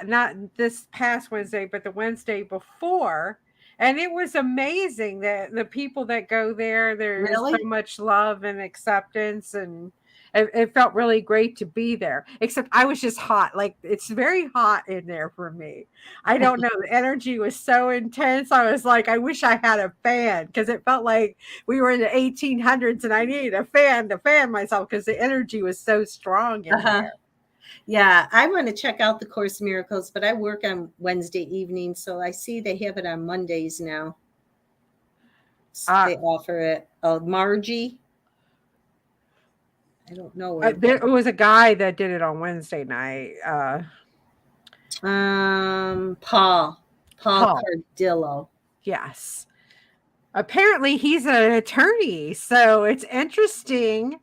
not this past Wednesday, but the Wednesday before, and it was amazing that the people that go there, there is so Really? much love and acceptance, and it felt really great to be there. Except I was just hot, like it's very hot in there for me. I don't know, the energy was so intense. I was like, I wish I had a fan, because it felt like we were in the 1800s, and I needed a fan to fan myself because the energy was so strong in there. Yeah, I want to check out the Course of Miracles, but I work on Wednesday evening, so I see they have it on Mondays now. They offer it. Oh, Margie. I don't know. There was a guy that did it on Wednesday night. Paul Cardillo. Yes. Apparently he's an attorney, so it's interesting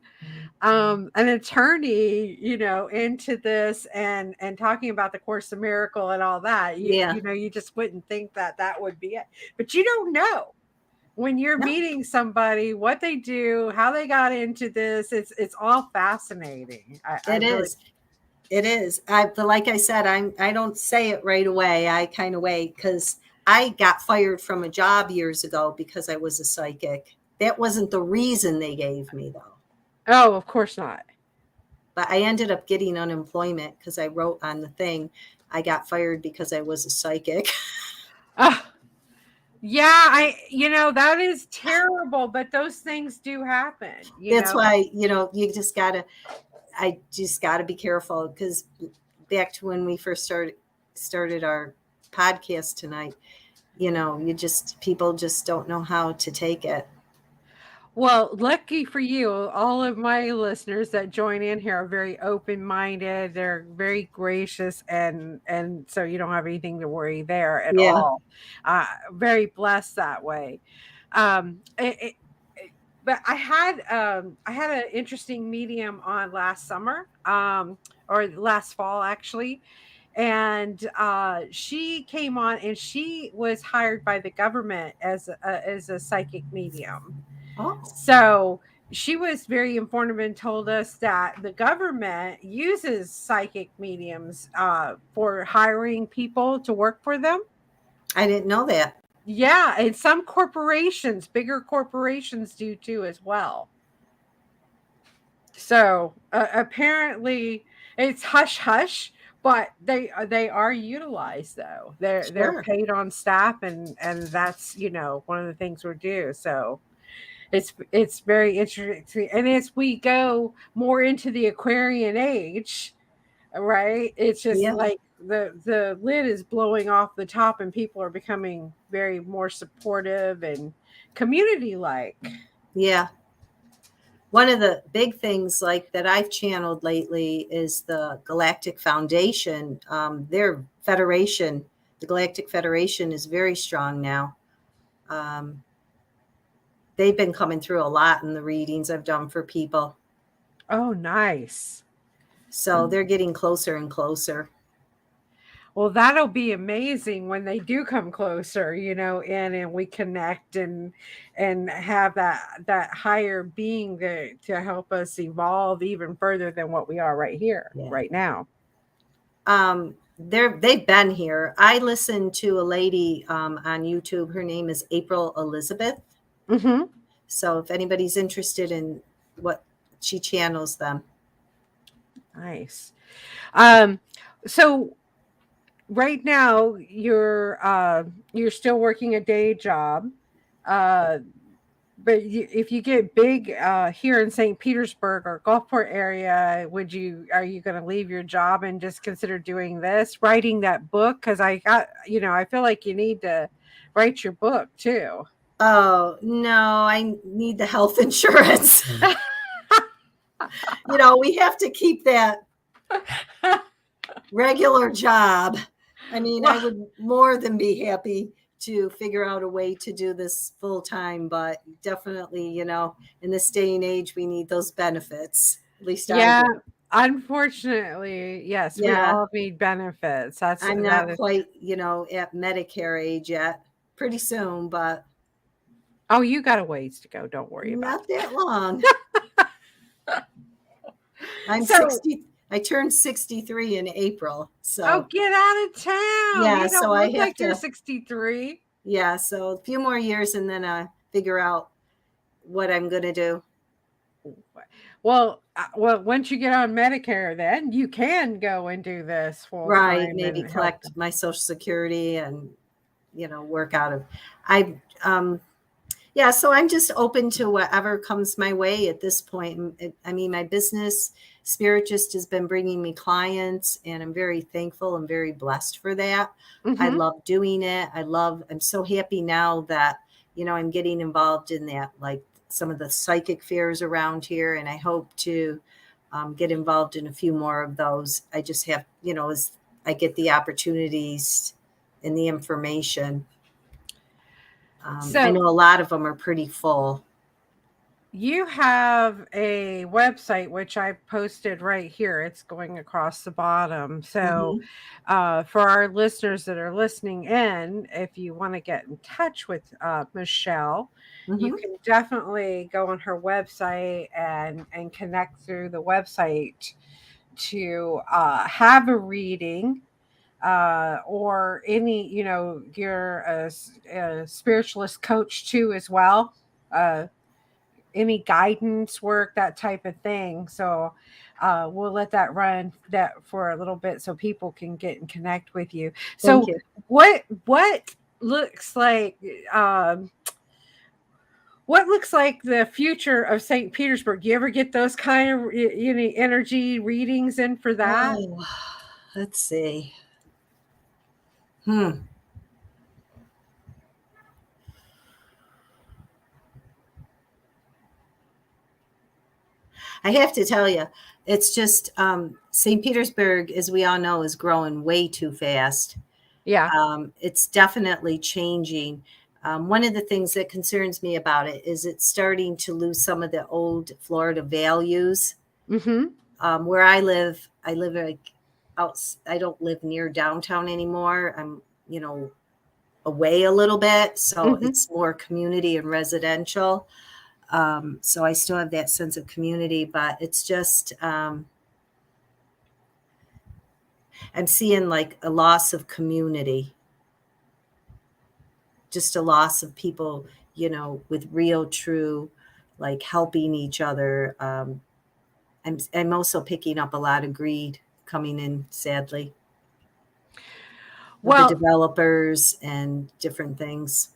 an attorney, into this and talking about the Course of Miracle and all that. Yeah. You just wouldn't think that that would be it, but you don't know when you're No, meeting somebody what they do, how they got into this. It's all fascinating. I it really. is. It is. But like I said, I don't say it right away. I kind of wait because I got fired from a job years ago because I was a psychic. That wasn't the reason they gave me though. Oh, of course not. But I ended up getting unemployment because I wrote on the thing, I got fired because I was a psychic. uh, yeah, that is terrible, but those things do happen. That's why, you just I just gotta be careful because back to when we first started our podcast tonight, people just don't know how to take it. Well, lucky for you, all of my listeners that join in here are very open-minded. They're very gracious, and so you don't have anything to worry there at Yeah. all. Very blessed that way. But I had an interesting medium on last summer, or last fall actually, and she came on and she was hired by the government as a psychic medium. Oh, So she was very informative and told us that the government uses psychic mediums for hiring people to work for them. I didn't know that. Yeah, and some corporations, bigger corporations, do too as well. So apparently, it's hush hush, but they are utilized though. They're Sure. paid on staff, and that's one of the things we do. So it's very interesting, and as we go more into the Aquarian age, right, it's just Yeah. like the lid is blowing off the top and people are becoming very more supportive and community like. Yeah. One of the big things like that I've channeled lately is the Galactic Foundation. Their federation, the Galactic Federation, is very strong now. Um, they've been coming through a lot in the readings I've done for people. Oh, nice. So they're getting closer and closer. Well, that'll be amazing when they do come closer, and we connect and have that higher being to help us evolve even further than what we are right here, Yeah. right now. They've been here. I listened to a lady on YouTube. Her name is April Elizabeth. Mm-hmm. So if anybody's interested in what she channels them. Nice. So right now you're still working a day job. But if you get big here in St. Petersburg or Gulfport area, are you going to leave your job and just consider doing this, writing that book? Because I feel like you need to write your book too. Oh, no, I need the health insurance. We have to keep that regular job. I mean, I would more than be happy to figure out a way to do this full time, but definitely, in this day and age, we need those benefits. At least I do. Unfortunately, yes, we Yeah. all need benefits. I'm not quite, at Medicare age yet. Pretty soon, but Oh, you got a ways to go. Don't worry about not that long. I'm So- 60. I turned 63 in April. So Oh, get out of town. Yeah, You don't so I look have like you're to- 63. yeah, so a few more years and then I figure out what I'm going to do. Well, once you get on Medicare, then you can go and do this full Right. time Maybe and collect my Social Security and, work out of. Yeah, so I'm just open to whatever comes my way at this point. I mean, my business, Spirit just has been bringing me clients, and I'm very thankful and very blessed for that. I Mhm. love doing it. I'm so happy now that, I'm getting involved in that, like some of the psychic fairs around here, and I hope to get involved in a few more of those. I just have, as I get the opportunities and the information. I know a lot of them are pretty full. You have a website which I posted right here. It's going across the bottom. So, Mm-hmm. for our listeners that are listening in, if you want to get in touch with Michele, you Mm-hmm. can definitely go on her website and connect through the website to have a reading, or any, you're a spiritualist coach too as well. Any guidance work, that type of thing. So we'll let that run that for a little bit so people can get and connect with you. Thank So you. what looks like um, what looks like the future of St. Petersburg? You ever get those kind of energy readings in for that? Oh, let's see. Hmm. I have to tell you, it's just St. Petersburg, as we all know, is growing way too fast. Yeah. It's definitely changing. One of the things that concerns me about it is it's starting to lose some of the old Florida values. Mm-hmm. Where I live like out. I don't live near downtown anymore. I'm, away a little bit, so Mm-hmm. it's more community and residential. So I still have that sense of community, but it's just I'm seeing like a loss of community, just a loss of people, with real, true, like helping each other. I'm also picking up a lot of greed coming in, sadly, with the Well, developers and different things.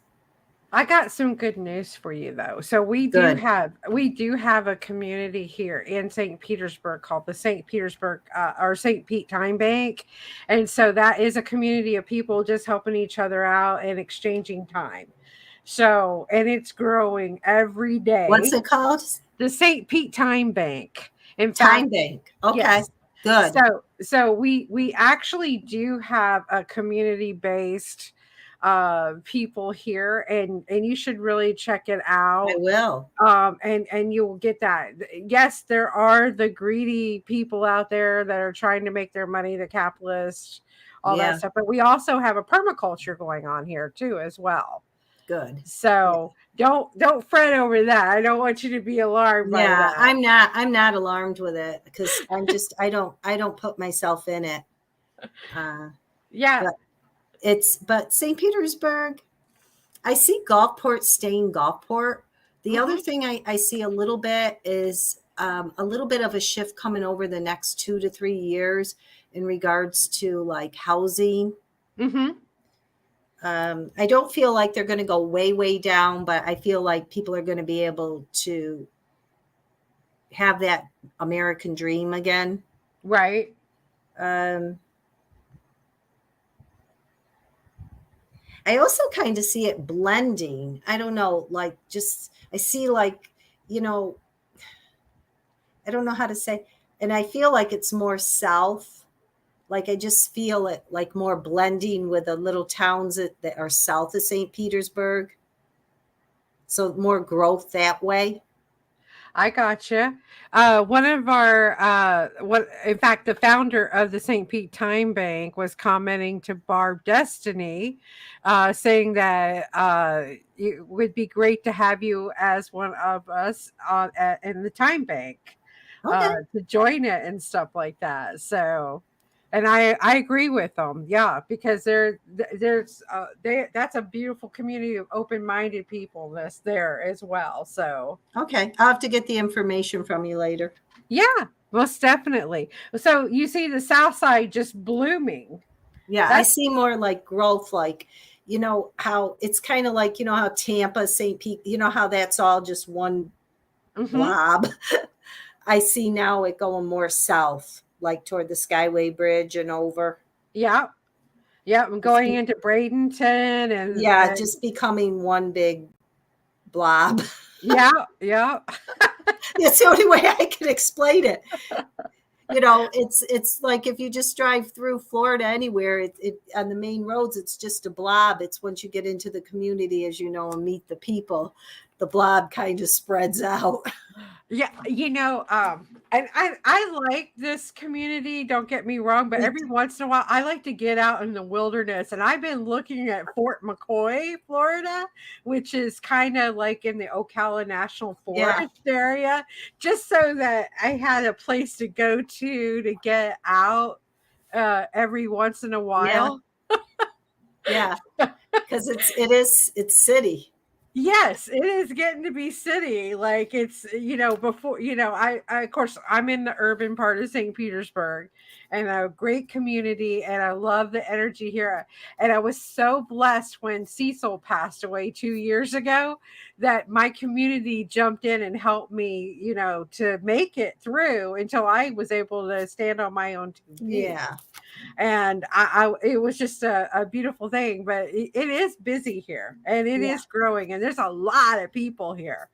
I got some good news for you though. So Good. we do have a community here in St. Petersburg called the St. Petersburg or St. Pete Time Bank. And so that is a community of people just helping each other out and exchanging time. So, and it's growing every What's day. it called? The St. Pete Time Bank. In fact, Time Bank. Okay. yes. Good. So we actually do have a community based people here, and you should really check it I out. will. And you'll get that. Yes, there are the greedy people out there that are trying to make their money, the capitalists, all that Yeah. stuff, but we also have a permaculture going on here too as well. Good. Yeah. So don't fret over that. I don't want you to be alarmed by Yeah, that. I'm not alarmed with it because I don't put myself in it. Uh, Yeah. but but St. Petersburg, I see Gulfport staying Gulfport. The other Hmm. thing I see a little bit is a little bit of a shift coming over the next 2 to 3 years in regards to like housing. Hmm. I don't feel like they're going to go way, way down, but I feel like people are going to be able to have that American dream again. Right. Um, I also kind of see it blending. I don't know, like just I see like, you know, I don't know how to say, and I feel like it's more south. Like I just feel it like more blending with the little towns that are south of St. Petersburg. So more growth that way. I gotcha. One of our, what, in fact, the founder of the St. Pete Time Bank was commenting to Barb Destiny, saying that it would be great to have you as one of us in the Time Bank, Okay. to join it and stuff like that. So, and I agree with them, yeah, because that's a beautiful community of open minded people that's there as well. So. Okay. I'll have to get the information from you later. Yeah, most definitely. So you see the South Side just blooming. Yeah, I That's see more like growth, like, how it's kind of like, how Tampa, St. Pete, how that's all just one hmm blob. I see now it going more south, like toward the Skyway Bridge and over. yeah, yeah. I'm It's going into Bradenton yeah, and just becoming one big blob. yeah, yeah. That's the only way I can explain it. It's like if you just drive through Florida anywhere, it on the main roads, it's just a blob. It's once you get into the community, as you know, and meet the people, the blob kind of spreads out. Yeah, and I like this community, don't get me wrong, but every once in a while I like to get out in the wilderness. And I've been looking at Fort McCoy, Florida, which is kind of like in the Ocala National Yeah. Forest area, just so that I had a place to go to get out every once in a Yeah. while. Yeah. Because it's city. Yes, it is getting to be city. Like it's, before, I of course I'm in the urban part of St. Petersburg and a great community and I love the energy here. And I was so blessed when Cecil passed away 2 years ago that my community jumped in and helped me, to make it through until I was able to stand on my own 2 feet. Yeah. And it was just a beautiful thing, but it is busy here and it Yeah. is growing and there's a lot of people here.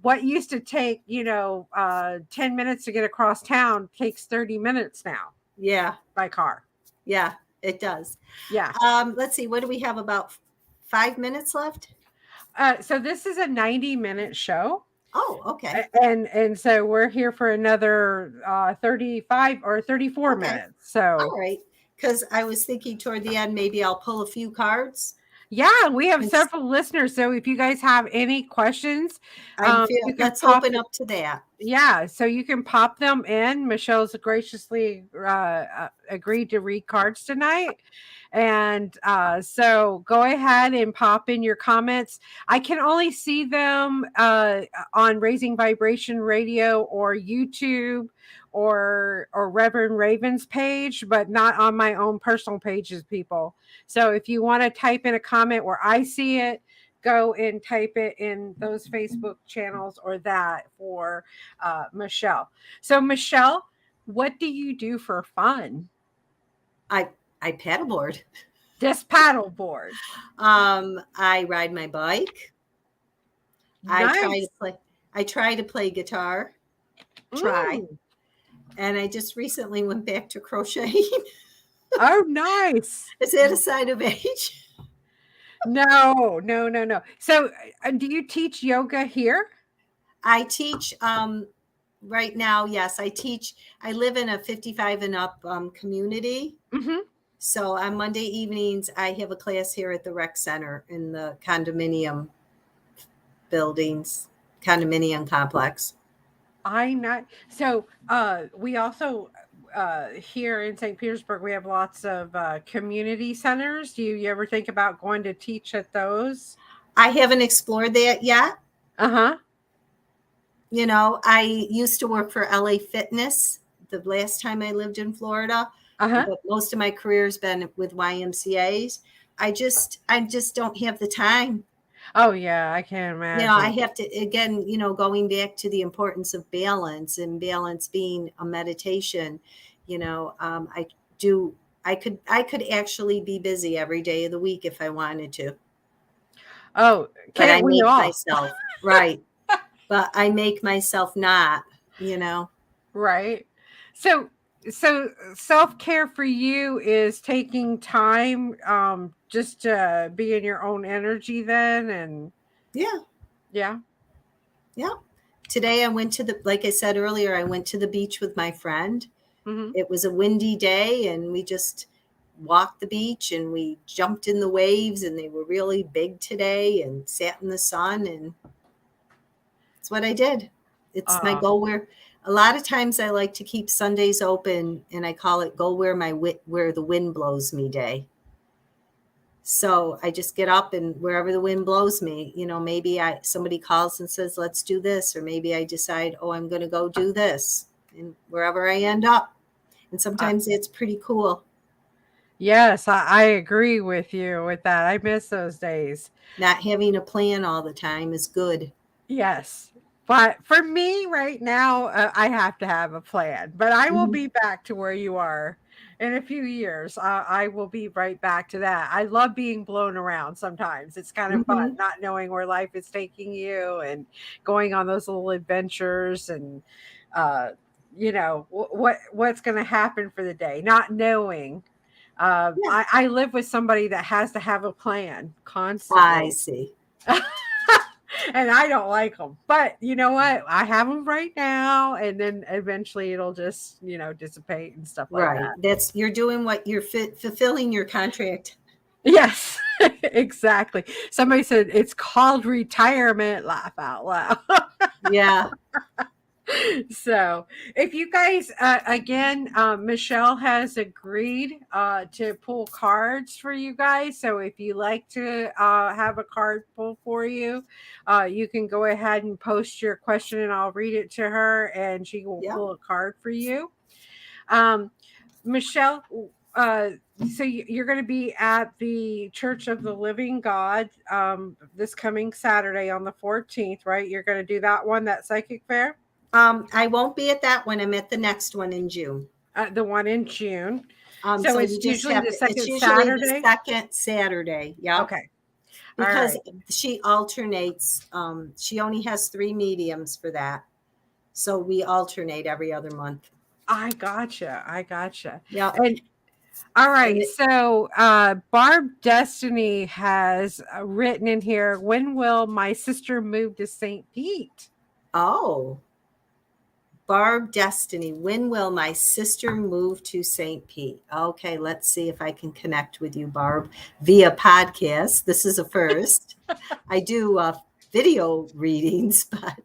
What used to take 10 minutes to get across town takes 30 minutes now Yeah. by car. Yeah. It does. Yeah. Let's see. What do we have? About 5 minutes left? So this is a 90-minute show. Oh, okay. And so we're here for another 35 or 34 minutes. So all right. Because I was thinking toward the end, maybe I'll pull a few cards. Yeah, we have several listeners. So if you guys have any questions, let's open up to that. Yeah, so you can pop them in. Michelle's graciously agreed to read cards tonight. And so go ahead and pop in your comments. I can only see them on Raising Vibration Radio or YouTube or Reverend Raven's page, but not on my own personal pages, people. So if you want to type in a comment where I see it, go and type it in those Facebook channels or that for Michele. So Michele, what do you do for fun? I paddleboard. Just paddleboard. I ride my bike. Nice. I try to play guitar. And I just recently went back to crocheting. Oh, nice. Is that a sign of age? No. So do you teach yoga here? I teach right now. Yes, I teach. I live in a 55 and up community. Mm-hmm. So on Monday evenings, I have a class here at the rec center in the condominium complex. So we also here in St. Petersburg, we have lots of community centers. Do you ever think about going to teach at those? I haven't explored that yet. Uh-huh. I used to work for LA Fitness the last time I lived in Florida. Uh-huh. But most of my career has been with YMCAs. I just don't have the time. Oh, yeah, I can imagine. I have to, again, going back to the importance of balance and balance being a meditation, I could actually be busy every day of the week if I wanted to. Oh, but I make myself, right. But I make myself not, Right. So self-care for you is taking time just to be in your own energy then. And yeah. Today I went like I said earlier, I went to the beach with my friend. Mm-hmm. It was a windy day and we just walked the beach and we jumped in the waves and they were really big today and sat in the sun, and that's what I did. It's my go where a lot of times I like to keep Sundays open, and I call it go where the wind blows me day. So I just get up and wherever the wind blows me, maybe somebody calls and says, let's do this. Or maybe I decide, I'm going to go do this, and wherever I end up. And sometimes it's pretty cool. Yes, I agree with you with that. I miss those days. Not having a plan all the time is good. Yes. But for me right now, I have to have a plan. But I will be back to where you are in a few years. I will be right back to that. I love being blown around sometimes. It's kind of fun not knowing where life is taking you and going on those little adventures and, what's going to happen for the day, not knowing. I live with somebody that has to have a plan constantly. I see. And I don't like them. But you know what? I have them right now, and then eventually it'll just, dissipate and stuff like Right. that. You're doing what you're fulfilling your contract. Yes, exactly. Somebody said it's called retirement. Laugh out loud. Yeah. So if you guys again, Michelle has agreed to pull cards for you guys, so if you like to have a card pull for you, you can go ahead and post your question and I'll read it to her and she will Yeah. pull a card for you. um, Michelle, uh, so you're going to be at the Church of the Living God this coming Saturday on the 14th, right? You're going to do that one, that psychic fair? I won't be at that one. I'm at the next one in June. The one in June. So So it's you just usually have the to, it's second usually the Saturday. second Saturday. Yep. Okay. All Because right. she alternates. She only has 3 mediums for that. So we alternate every other month. I gotcha. I gotcha. Yep. And all And right. So Barb Destiny has written in here, when will my sister move to St. Pete? oh, Barb Destiny, when will my sister move to St. Pete? Okay, let's see if I can connect with you, Barb, via podcast. This is a first. I do video readings, but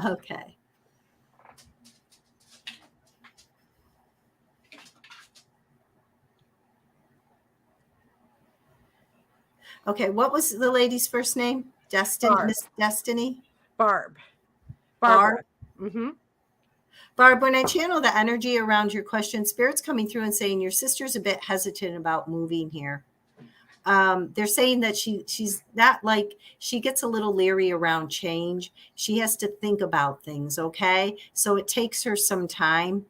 okay. Okay, what was the lady's first name? Barb. Miss Destiny? Barb. Barb? Barbara. Mm-hmm. Barb, when I channel the energy around your question, Spirit's coming through and saying your sister's a bit hesitant about moving here. They're saying that she's not like, she gets a little leery around change. She has to think about things, okay? So it takes her some time.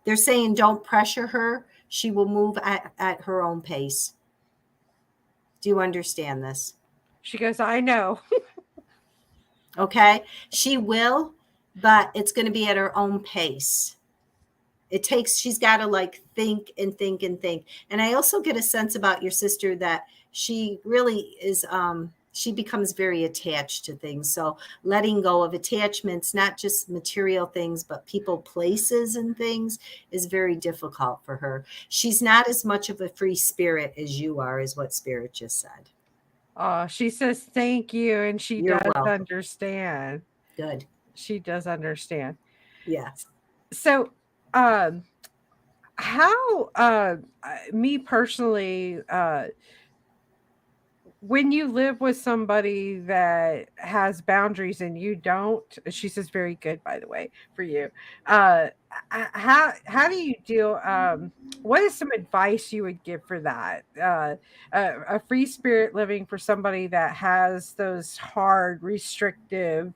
They're saying don't pressure her. She will move at her own pace. Do you understand this? She goes, I know. Okay? She will, but it's going to be at her own pace. She's got to like think and think and think. And I also get a sense about your sister that she really is, she becomes very attached to things. So letting go of attachments, not just material things, but people, places, and things is very difficult for her. She's not as much of a free spirit as you are, is what Spirit just said. She says thank you, and she You're does welcome. understand. Good. She does understand. Yes. So, how me personally, when you live with somebody that has boundaries and you don't, she says very good, by the way, for you. How do you deal? What is some advice you would give for that? A free spirit living for somebody that has those hard, restrictive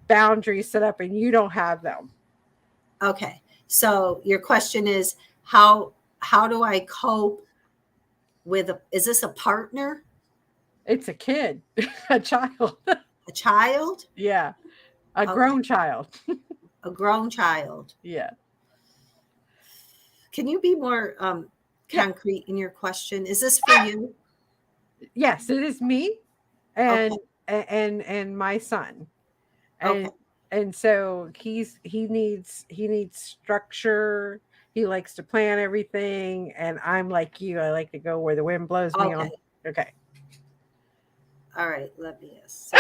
boundaries set up and you don't have them. Okay. So your question is how do I cope with is this a partner? It's a kid, a child. A child? Yeah, a Okay. grown child. A grown child. Yeah. Can you be more concrete in your question? Is this for you? Yes, it is me and Okay. and my son. Okay. And so he needs structure. He likes to plan everything and I'm like you. I like to go where the wind blows me on. Okay. Okay. All right. Let me ask. So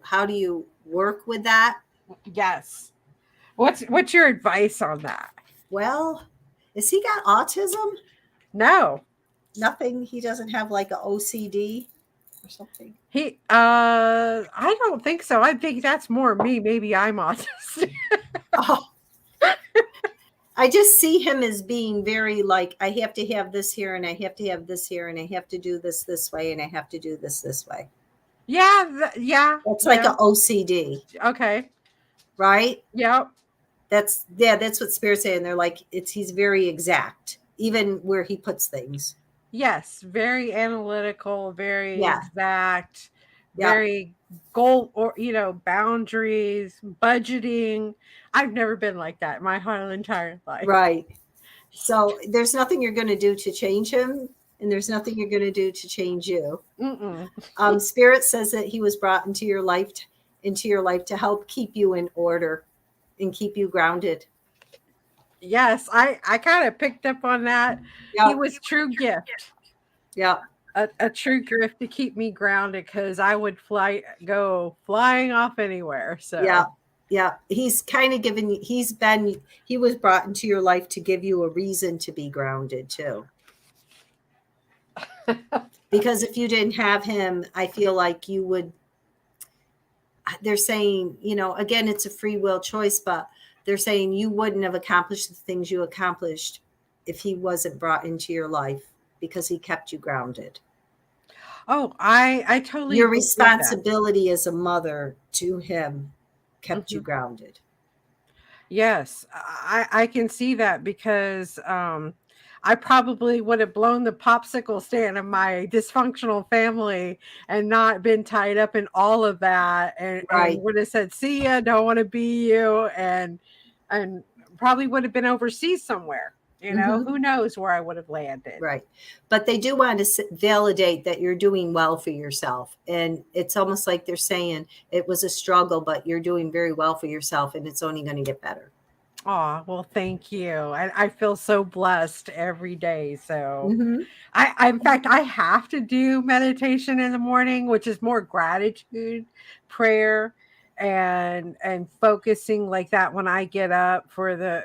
how do you work with that? Yes. What's your advice on that? Well, has he got autism? No. Nothing. He doesn't have like a OCD or something. I don't think so. I think that's more me. Maybe I'm autistic. Oh. I just see him as being very like, I have to have this here and I have to have this here and I have to do this way and I have to do this way. Yeah, yeah. It's like an OCD. Okay. Right? Yep. That's what Spirit's saying. They're like, he's very exact, even where he puts things. Yes, very analytical, very exact, Yeah. very goal or boundaries, budgeting. I've never been like that my whole entire life. Right. So there's nothing you're going to do to change him. and there's nothing you're going to do to change you. Mm-mm. Spirit says that he was brought into your life to help keep you in order and keep you grounded. Yes, I kind of picked up on that. He Yep. was true gift. Yep. A true gift to keep me grounded because I would go flying off anywhere. So Yeah. He's kind of he was brought into your life to give you a reason to be grounded too. Because if you didn't have him, I feel like you would, they're saying, again, it's a free will choice, but they're saying you wouldn't have accomplished the things you accomplished if he wasn't brought into your life because he kept you grounded. Oh, I totally Your believe that. responsibility as a mother to him kept you grounded. Yes, I can see that because I probably would have blown the popsicle stand of my dysfunctional family and not been tied up in all of that and Right. would have said, see ya, don't want to be you, and probably would have been overseas somewhere. Who knows where I would have landed. Right. But they do want to validate that you're doing well for yourself. And it's almost like they're saying it was a struggle, but you're doing very well for yourself and it's only going to get better. Oh, well, thank you. I feel so blessed every day. So Mm-hmm. in fact, I have to do meditation in the morning, which is more gratitude, prayer, and focusing like that when I get up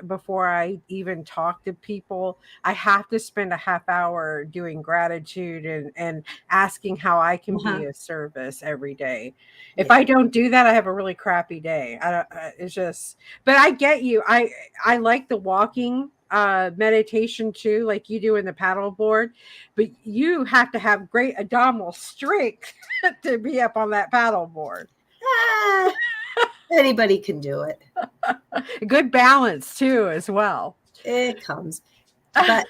before I even talk to people. I have to spend a half hour doing gratitude and asking how I can be of service every day. If I don't do that, I have a really crappy day. It's just, but I get you. I like the walking meditation too, like you do in the paddleboard, but you have to have great abdominal strength to be up on that paddleboard. Anybody can do it. Good balance too, as well. It comes. But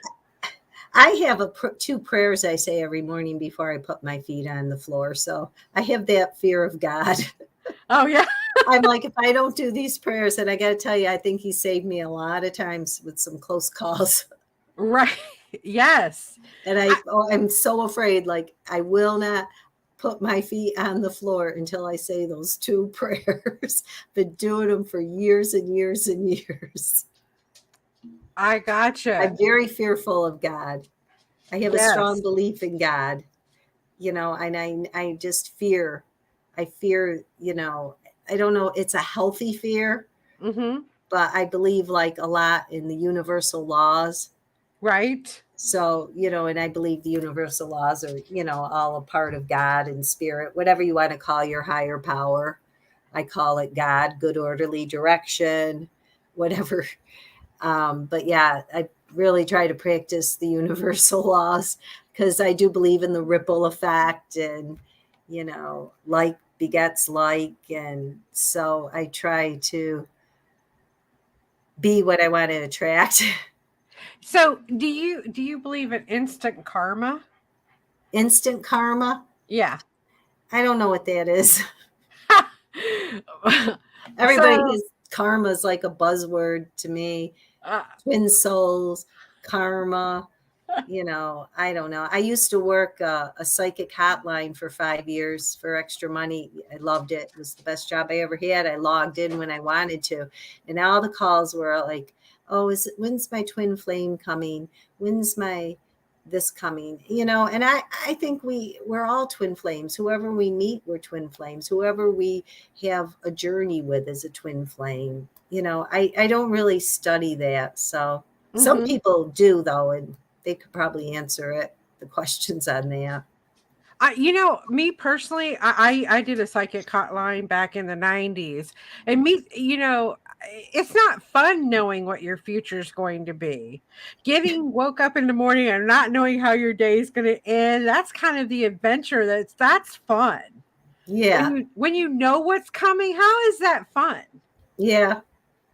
I have two prayers I say every morning before I put my feet on the floor. So I have that fear of God. Oh, yeah. I'm like, if I don't do these prayers, and I got to tell you, I think he saved me a lot of times with some close calls. Right. Yes. And I'm so afraid, like, I will not put my feet on the floor until I say those two prayers. Been doing them for years and years and years. I gotcha. I'm very fearful of God. I have a strong belief in God, and I just fear. I fear, I don't know. It's a healthy fear, but I believe like a lot in the universal laws. Right. So, and I believe the universal laws are, all a part of God and spirit, whatever you want to call your higher power. I call it God, good orderly direction, whatever. But yeah, I really try to practice the universal laws because I do believe in the ripple effect and, like begets like. And so I try to be what I want to attract. So do you believe in instant karma? Instant karma? Yeah. I don't know what that is. Everybody has karma is like a buzzword to me. Twin souls, karma. I don't know. I used to work a psychic hotline for 5 years for extra money. I loved it. It was the best job I ever had. I logged in when I wanted to. And all the calls were like, oh, when's my twin flame coming? When's my this coming? And I think we're all twin flames. Whoever we meet, we're twin flames. Whoever we have a journey with is a twin flame. I don't really study that. So some people do, though, and they could probably answer the questions on that. Me personally, I did a psychic hotline back in the 90s. And it's not fun knowing what your future is going to be. Woke up in the morning and not knowing how your day is going to end, that's kind of the adventure. That's fun. Yeah. When you know what's coming, how is that fun? Yeah.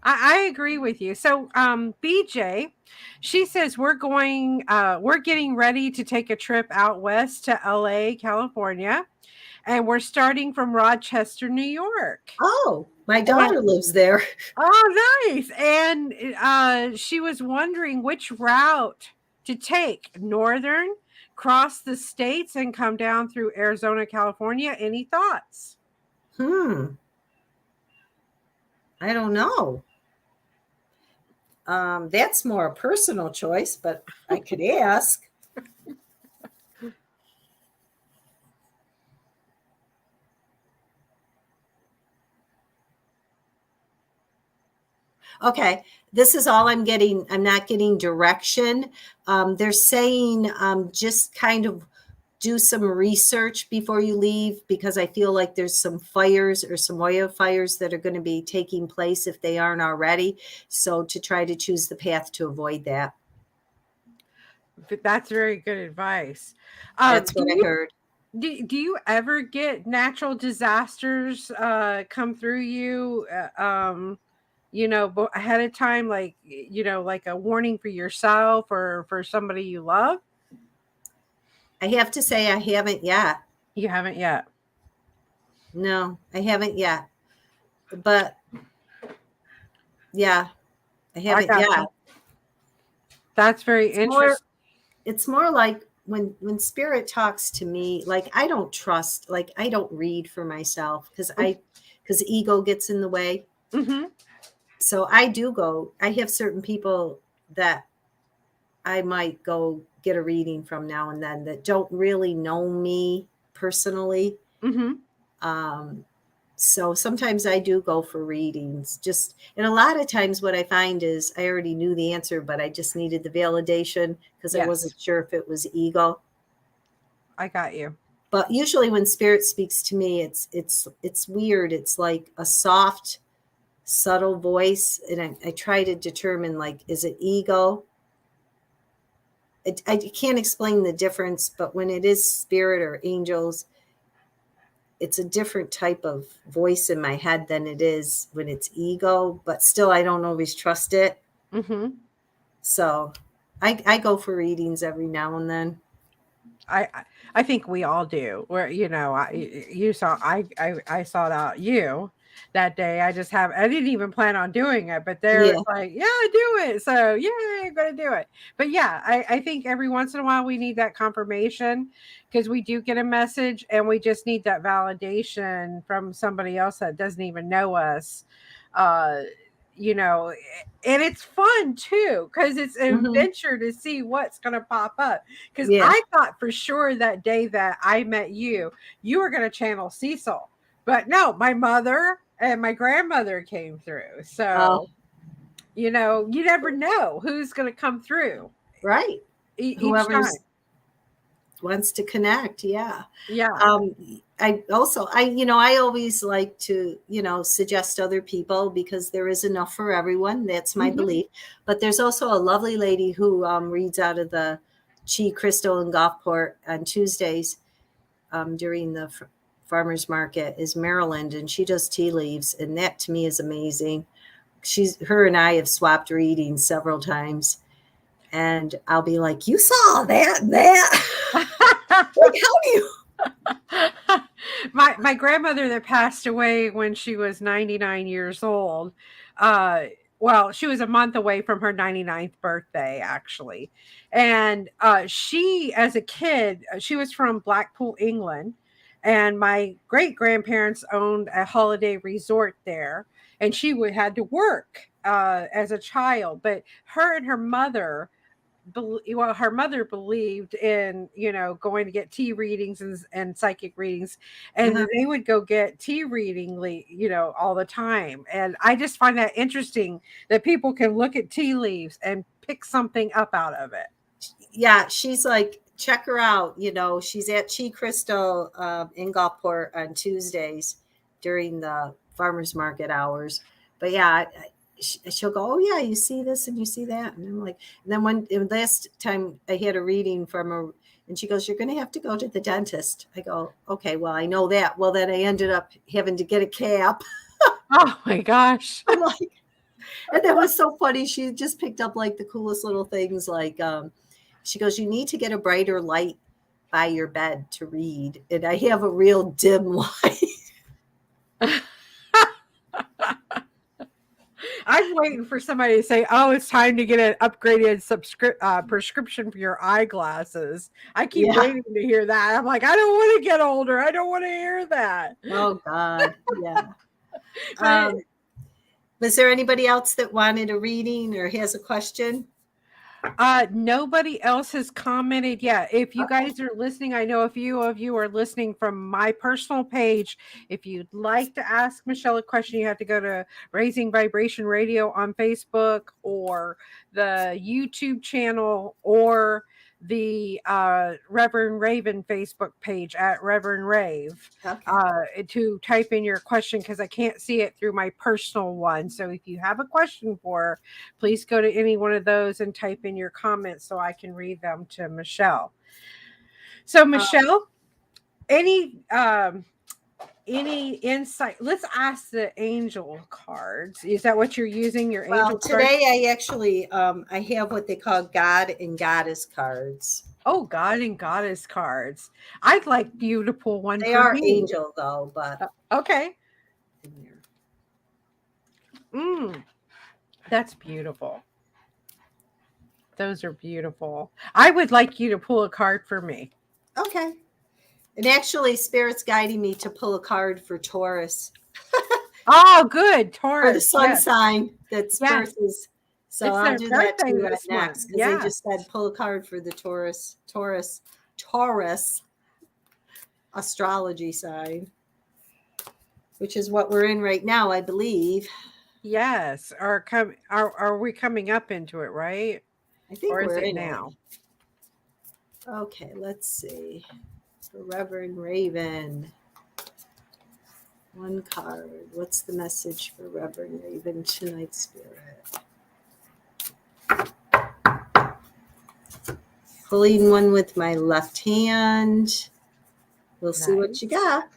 I agree with you. So, BJ, she says we're getting ready to take a trip out west to LA, California, and we're starting from Rochester, New York. Oh, my daughter lives there. Oh, nice. And she was wondering which route to take, northern, cross the states and come down through Arizona, California. Any thoughts? I don't know. That's more a personal choice, but I could ask. Okay, this is all I'm getting. I'm not getting direction. They're saying just kind of do some research before you leave, because I feel like there's some fires or some wildfires that are going to be taking place if they aren't already. So to try to choose the path to avoid that. That's very good advice. That's what I heard. Do you ever get natural disasters come through you? Ahead of time, like, like a warning for yourself or for somebody you love? I have to say I haven't yet. You haven't yet? No, I haven't yet. But yeah, I haven't yet. You. That's very interesting. It's more like when spirit talks to me, like I don't trust, like I don't read for myself because ego gets in the way. Mm-hmm. So I do go. I have certain people that I might go get a reading from now and then that don't really know me personally. Mm-hmm. So sometimes I do go for readings. And a lot of times what I find is I already knew the answer, but I just needed the validation because I wasn't sure if it was ego. I got you. But usually when spirit speaks to me, it's weird. It's like a soft, subtle voice. And I try to determine, like, is it ego? I can't explain the difference, but when it is spirit or angels, it's a different type of voice in my head than it is when it's ego, but still I don't always trust it. Mm-hmm. So I go for readings every now and then. I think we all do. Where I sought out you that day. I didn't even plan on doing it, but they're like, yeah, do it. So yeah, I'm gonna do it. But yeah, I think every once in a while we need that confirmation, because we do get a message and we just need that validation from somebody else that doesn't even know us. And it's fun too, because it's an adventure to see what's going to pop up. Because I thought for sure that day that I met you were going to channel Cecil, but no, my mother and my grandmother came through. So, you never know who's going to come through. Right. Each time wants to connect. Yeah. I always like to, suggest other people, because there is enough for everyone. That's my belief. But there's also a lovely lady who reads out of the Chi Crystal in Gulfport on Tuesdays during the farmers market, is Maryland, and she does tea leaves. And that to me is amazing. Her and I have swapped readings several times. And I'll be like, you saw that and that. Like, how do you? My grandmother that passed away when she was 99 years old, she was a month away from her 99th birthday, actually. And she, as a kid, she was from Blackpool, England. And my great grandparents owned a holiday resort there. And she had to work as a child. But her and her mother, her mother believed in going to get tea readings and psychic readings, and they would go get tea reading all the time. And I just find that interesting that people can look at tea leaves and pick something up out of it. Yeah, she's like, check her out. She's at Chi Crystal in Gulfport on Tuesdays during the farmers market hours. But yeah, she'll go, oh yeah, you see this and you see that, and I'm like, and then last time I had a reading from her, and she goes, you're going to have to go to the dentist. I go, okay, well, I know that. Well, then I ended up having to get a cap. Oh my gosh. I'm like, and that was so funny. She just picked up like the coolest little things. Like she goes, you need to get a brighter light by your bed to read, and I have a real dim light. I'm waiting for somebody to say, "Oh, it's time to get an upgraded prescription for your eyeglasses." I keep Yeah. waiting to hear that. I'm like, I don't want to get older. I don't want to hear that. Oh God. Yeah. But Was there anybody else that wanted a reading or has a question? nobody else has commented yet. If you Okay. guys are listening, I know a few of you are listening from my personal page. If you'd like to ask Michelle a question, you have to go to Raising Vibration Radio on Facebook or the YouTube channel or the Reverend Raven Facebook page at Reverend Rave Okay. to type in your question, because I can't see it through my personal one. So if you have a question for her, please go to any one of those and type in your comments so I can read them to Michelle. So Michelle, any insight? Let's ask the angel cards. Is that what you're using? Your Well, angel cards? today I actually I have what they call God and Goddess cards. Oh, God and Goddess cards. I'd like you to pull one They for are me. angel though, but Okay. That's beautiful. Those are beautiful. I would like you to pull a card for me. Okay. And actually, Spirit's guiding me to pull a card for Taurus. Oh, good. For the Taurus. sun Yes. sign that's Yes. birthdays. So It's I'll their do that birthday too this next, month. because they just said pull a card for the Taurus astrology sign, which is what we're in right now, I believe. Yes. Are we coming up into it, right? I think Or is we're it in now? it. Okay, let's see. For Reverend Raven. One card. What's the message for Reverend Raven tonight, Spirit? Pulling one with my left hand. We'll see what you got.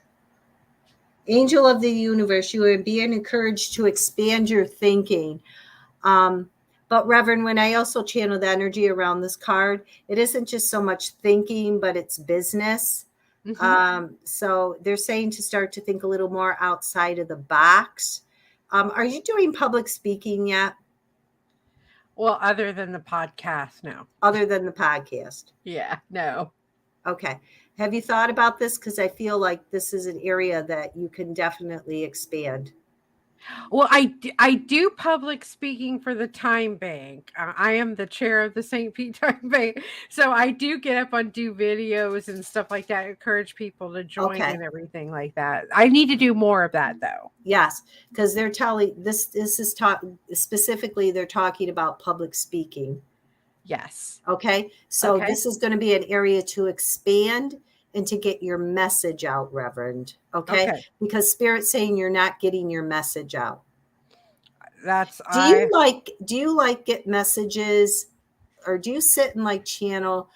Angel of the universe, you are being encouraged to expand your thinking. But Reverend, when I also channel the energy around this card, it isn't just so much thinking, but it's business. So they're saying to start to think a little more outside of the box. Are you doing public speaking yet? Well, other than the podcast, no. Other than the podcast? Yeah, no. Okay. Have you thought about this? Because I feel like this is an area that you can definitely expand. Well, I do public speaking for the Time Bank. I am the chair of the St. Pete Time Bank. So I do get up and do videos and stuff like that, encourage people to join and everything like that. I need to do more of that though. Yes, because they're telling this is taught specifically, they're talking about public speaking. Yes. Okay. So this is going to be an area to expand and to get your message out, Reverend. Okay. Because Spirit's saying you're not getting your message out. Do you like get messages, or do you sit and like channel?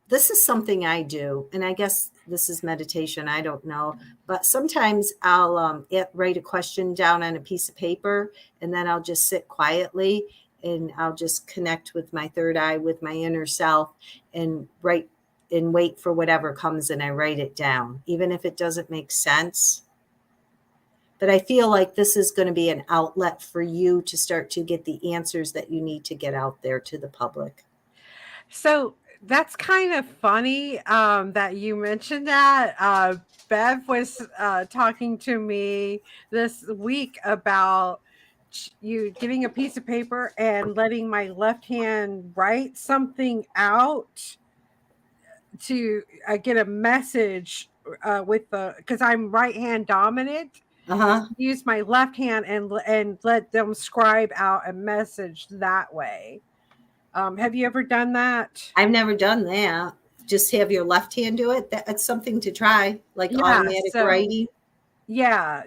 This is something I do, and I guess this is meditation. I don't know, but sometimes I'll write a question down on a piece of paper, and then I'll just sit quietly and I'll just connect with my third eye, with my inner self, and write and wait for whatever comes, and I write it down, even if it doesn't make sense. But I feel like this is going to be an outlet for you to start to get the answers that you need to get out there to the public. So that's kind of funny that you mentioned that. Bev was talking to me this week about you getting a piece of paper and letting my left hand write something out to get a message with because I'm right hand dominant. Use my left hand and let them scribe out a message that way. Have you ever done that? I've never done that. Just have your left hand do it. That's something to try, like automatic writing. Yeah.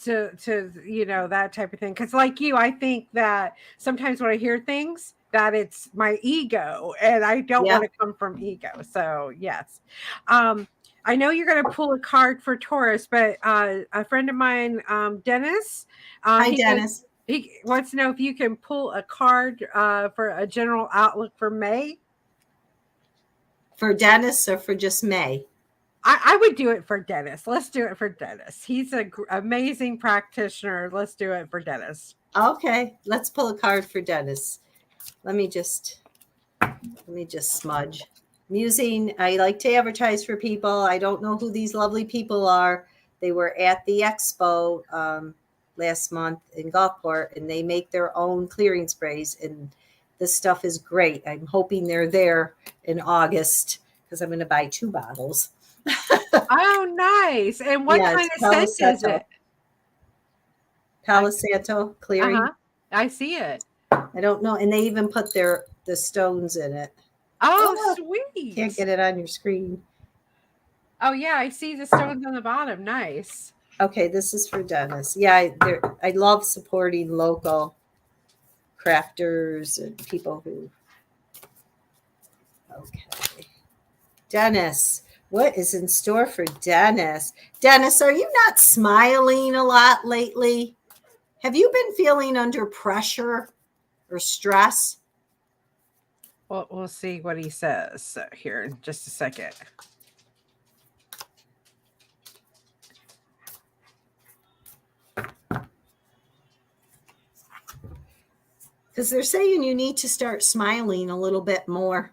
To that type of thing. Because like you, I think that sometimes when I hear things, that it's my ego, and I don't want to come from ego. So yes. I know you're going to pull a card for Taurus, but a friend of mine, Dennis. Hi, Dennis. He wants to know if you can pull a card for a general outlook for May. For Dennis or for just May? I would do it for Dennis. Let's do it for Dennis. He's an amazing practitioner. Let's do it for Dennis. Okay, let's pull a card for Dennis. Let me just smudge. I'm using, I like to advertise for people. I don't know who these lovely people are. They were at the expo last month in Gulfport, and they make their own clearing sprays, and this stuff is great. I'm hoping they're there in August because I'm going to buy 2 bottles. Oh, nice. And what Yeah, kind it's of Palo scent is Santo. it? Palo Santo clearing. Uh-huh. I see it. I don't know. And they even put the stones in it. Oh, Oh, can't sweet. get it on your screen. Oh, yeah, I see the stones on the bottom. Nice. Okay, this is for Dennis. Yeah, I love supporting local crafters and people who. Okay, Dennis, what is in store for Dennis? Dennis, are you not smiling a lot lately? Have you been feeling under pressure or stress? Well, we'll see what he says here in just a second. Because they're saying you need to start smiling a little bit more.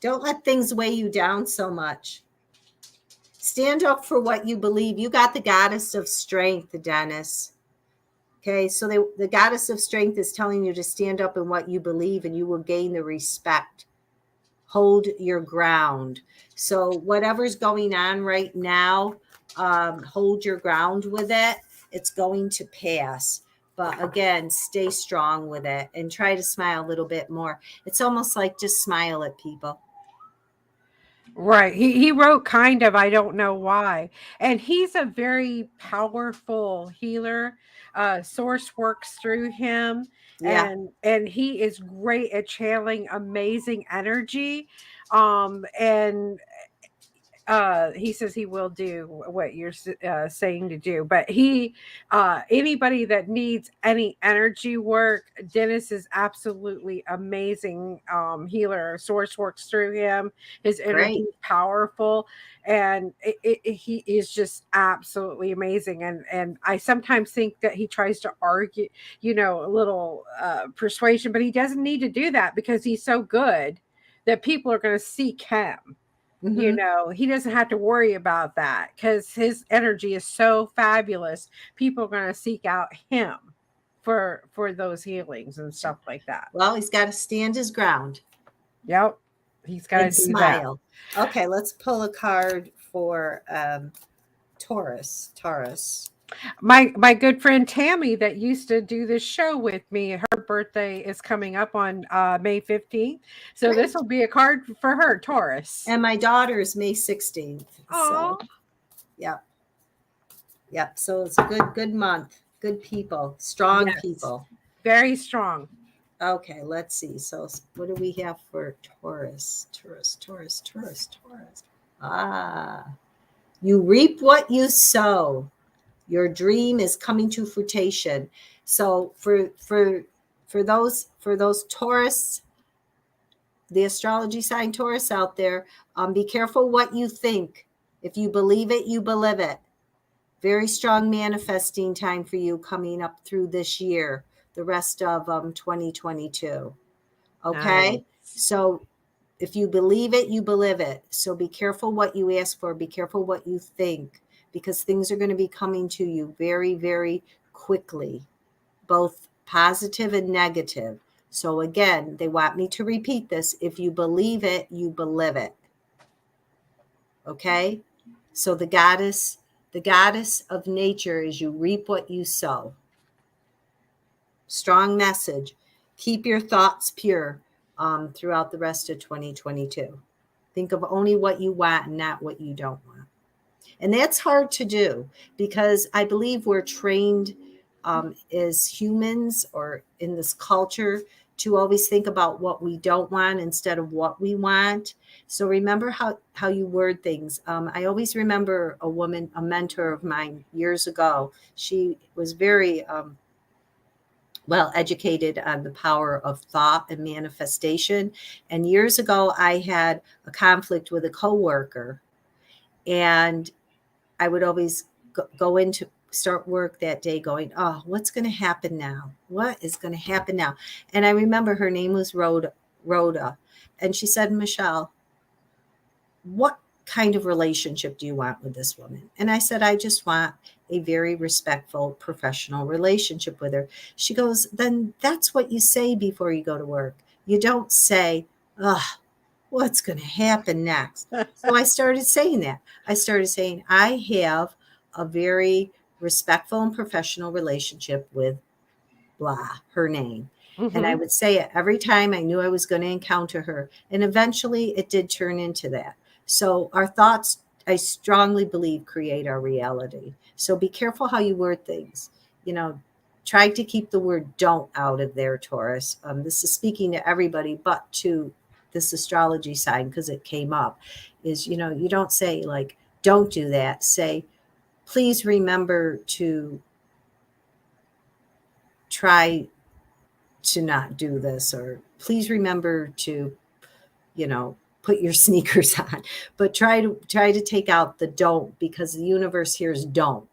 Don't let things weigh you down so much. Stand up for what you believe. You got the goddess of strength, Dennis. Okay, so the goddess of strength is telling you to stand up in what you believe, and you will gain the respect. Hold your ground. So whatever's going on right now, hold your ground with it. It's going to pass. But again, stay strong with it and try to smile a little bit more. It's almost like just smile at people. Right. He wrote kind of, I don't know why. And he's a very powerful healer. Source works through him, Yeah, and he is great at channeling amazing energy. And he says he will do what you're saying to do, but anybody that needs any energy work, Dennis is absolutely amazing healer. Source works through him. His energy great. is powerful, and he is just absolutely amazing. And I sometimes think that he tries to argue, a little persuasion, but he doesn't need to do that because he's so good that people are going to seek him. Mm-hmm. He doesn't have to worry about that because his energy is so fabulous. People are going to seek out him for those healings and stuff like that. Well, he's got to stand his ground Yep, he's got to and do that. smile. Okay, let's pull a card for Taurus. My good friend Tammy that used to do this show with me, her birthday is coming up on May 15th, so this Great. will be a card for her, Taurus. And my daughter's May 16th. Oh, So, yep. Yep. So it's a good month. Good people, strong yes, people. very strong. Okay, let's see. So what do we have for Taurus? Ah, you reap what you sow. Your dream is coming to fruition. So for those Taurus, the astrology sign Taurus out there, be careful what you think. If you believe it, you believe it. Very strong manifesting time for you coming up through this year, the rest of 2022. Okay, Nice. so if you believe it, you believe it. So be careful what you ask for. Be careful what you think, because things are going to be coming to you very, very quickly, both positive and negative. So again, they want me to repeat this. If you believe it, you believe it. Okay? So the goddess of nature is you reap what you sow. Strong message. Keep your thoughts pure throughout the rest of 2022. Think of only what you want and not what you don't want. And that's hard to do because I believe we're trained as humans or in this culture to always think about what we don't want instead of what we want. So remember how you word things. I always remember a woman, a mentor of mine years ago. She was very well educated on the power of thought and manifestation. And years ago, I had a conflict with a coworker, and I would always go into start work that day going, oh, what's going to happen now? What is going to happen now? And I remember her name was Rhoda. And she said, Michele, what kind of relationship do you want with this woman? And I said, I just want a very respectful, professional relationship with her. She goes, then that's what you say before you go to work. You don't say, ugh, what's going to happen next? So I started saying that. I started saying, I have a very respectful and professional relationship with blah, her name. And I Mm-hmm. would say it every time I knew I was going to encounter her. And eventually it did turn into that. So our thoughts, I strongly believe, create our reality. So be careful how you word things. You know, try to keep the word don't out of there, Taurus. This is speaking to everybody, but to this astrology sign, because it came up, is, you know, you don't say like, don't do that. Say, please remember to try to not do this, or please remember to, you know, put your sneakers on. But try to take out the don't, because the universe hears don't.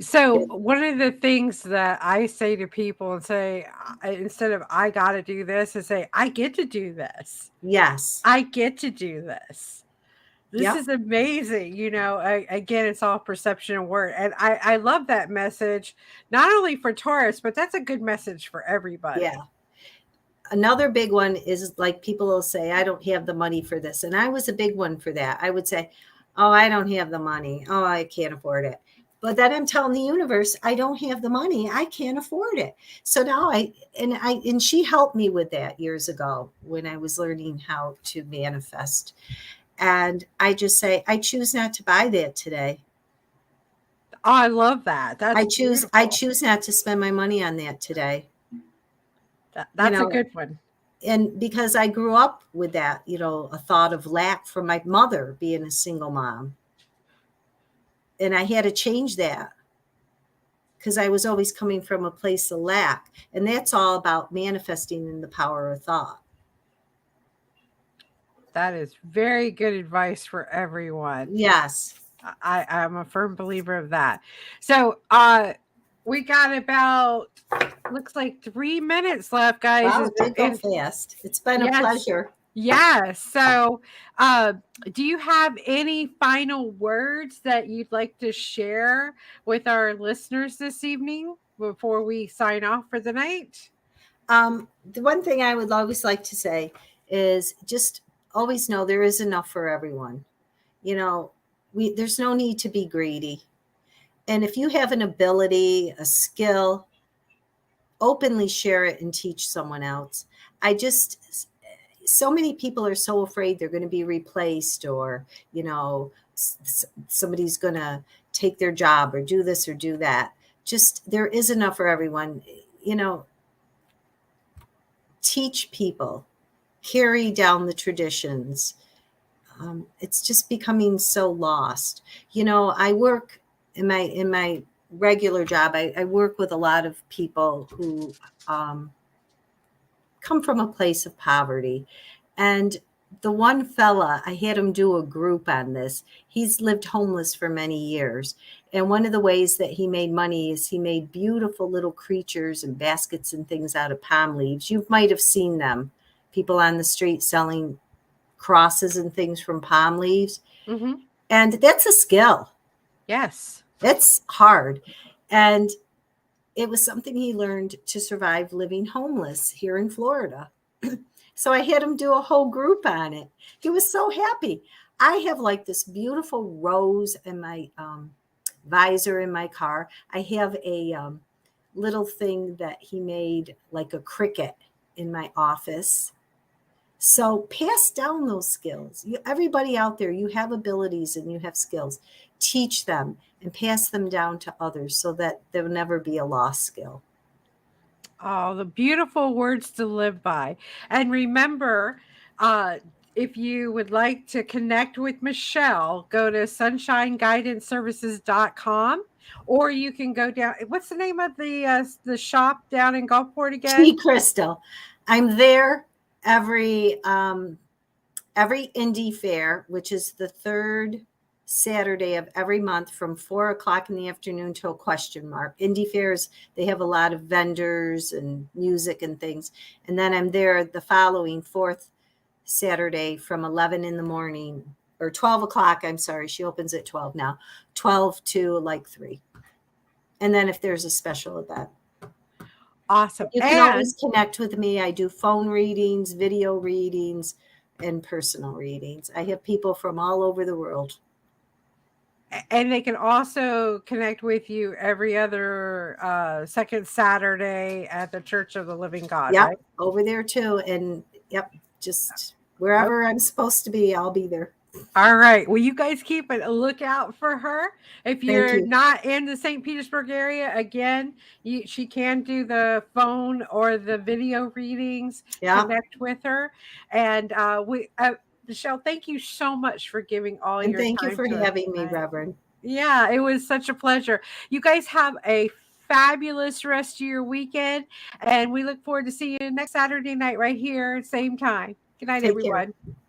So one of the things that I say to people and say, instead of I got to do this, I say, I get to do this. Yes. I get to do this. This Yep. is amazing. You know, again, it's all perception and word. And I love that message, not only for Taurus, but that's a good message for everybody. Yeah. Another big one is like people will say, I don't have the money for this. And I was a big one for that. I would say, oh, I don't have the money. Oh, I can't afford it. But then I'm telling the universe, I don't have the money. I can't afford it. So now and she helped me with that years ago when I was learning how to manifest. And I just say, I choose not to buy that today. Oh, I love that. That's I beautiful. choose not to spend my money on that today. You That's a know, good one. and because I grew up with that, you know, a thought of lack from my mother being a single mom. And I had to change that because I was always coming from a place of lack. And that's all about manifesting in the power of thought. That is very good advice for everyone. Yes. I'm a firm believer of that. So we got about looks like 3 minutes left, guys. Wow, it did go fast. It's been a Yes. pleasure. Yes. So uh do you have any final words that you'd like to share with our listeners this evening before we sign off for the night? The one thing I would always like to say is just always know there is enough for everyone. You know, there's no need to be greedy. And if you have an ability, a skill, openly share it and teach someone else. I just, so many people are so afraid they're going to be replaced, or, you know, somebody's going to take their job or do this or do that. Just, there is enough for everyone. You know, teach people, carry down the traditions. It's just becoming so lost. You know, I work in my regular job. I work with a lot of people who come from a place of poverty, and the one fella, I had him do a group on this. He's lived homeless for many years. And one of the ways that he made money is he made beautiful little creatures and baskets and things out of palm leaves. You might have seen them, people on the street selling crosses and things from palm leaves. Mm-hmm. And that's a skill. Yes. That's hard. And it was something he learned to survive living homeless here in Florida. So I had him do a whole group on it. He was so happy. I have like this beautiful rose in my visor in my car. I have a little thing that he made like a cricket in my office. So pass down those skills. Everybody out there, you have abilities and you have skills. Teach them and pass them down to others so that there will never be a lost skill. Oh, the beautiful words to live by. And remember, uh, if you would like to connect with Michele, go to sunshineguidanceservices.com, or you can go down. What's the name of the shop down in Gulfport Tea again? Crystal. I'm there every indie fair, which is the third Saturday of every month from 4 o'clock in the afternoon till question mark. Indie fairs, they have a lot of vendors and music and things. And then I'm there the following fourth Saturday from 11 in the morning, or 12 o'clock. I'm sorry. She opens at 12 now, 12 to like 3. And then if there's a special event. Awesome. You can always connect with me. I do phone readings, video readings, and personal readings. I have people from all over the world. And they can also connect with you every other second Saturday at the Church of the Living God, Yep, right? over there too. And yep, just wherever I'm supposed to be, I'll be there. All right. Well, you guys keep a lookout for her. If you're you. not in the St. Petersburg area, again, she can do the phone or the video readings. Yeah. Connect with her. And Michele, thank you so much for giving all And your thank time you for to us having me, tonight. Reverend. Yeah, it was such a pleasure. You guys have a fabulous rest of your weekend, and we look forward to seeing you next Saturday night right here, same time. Good night, Take everyone. care.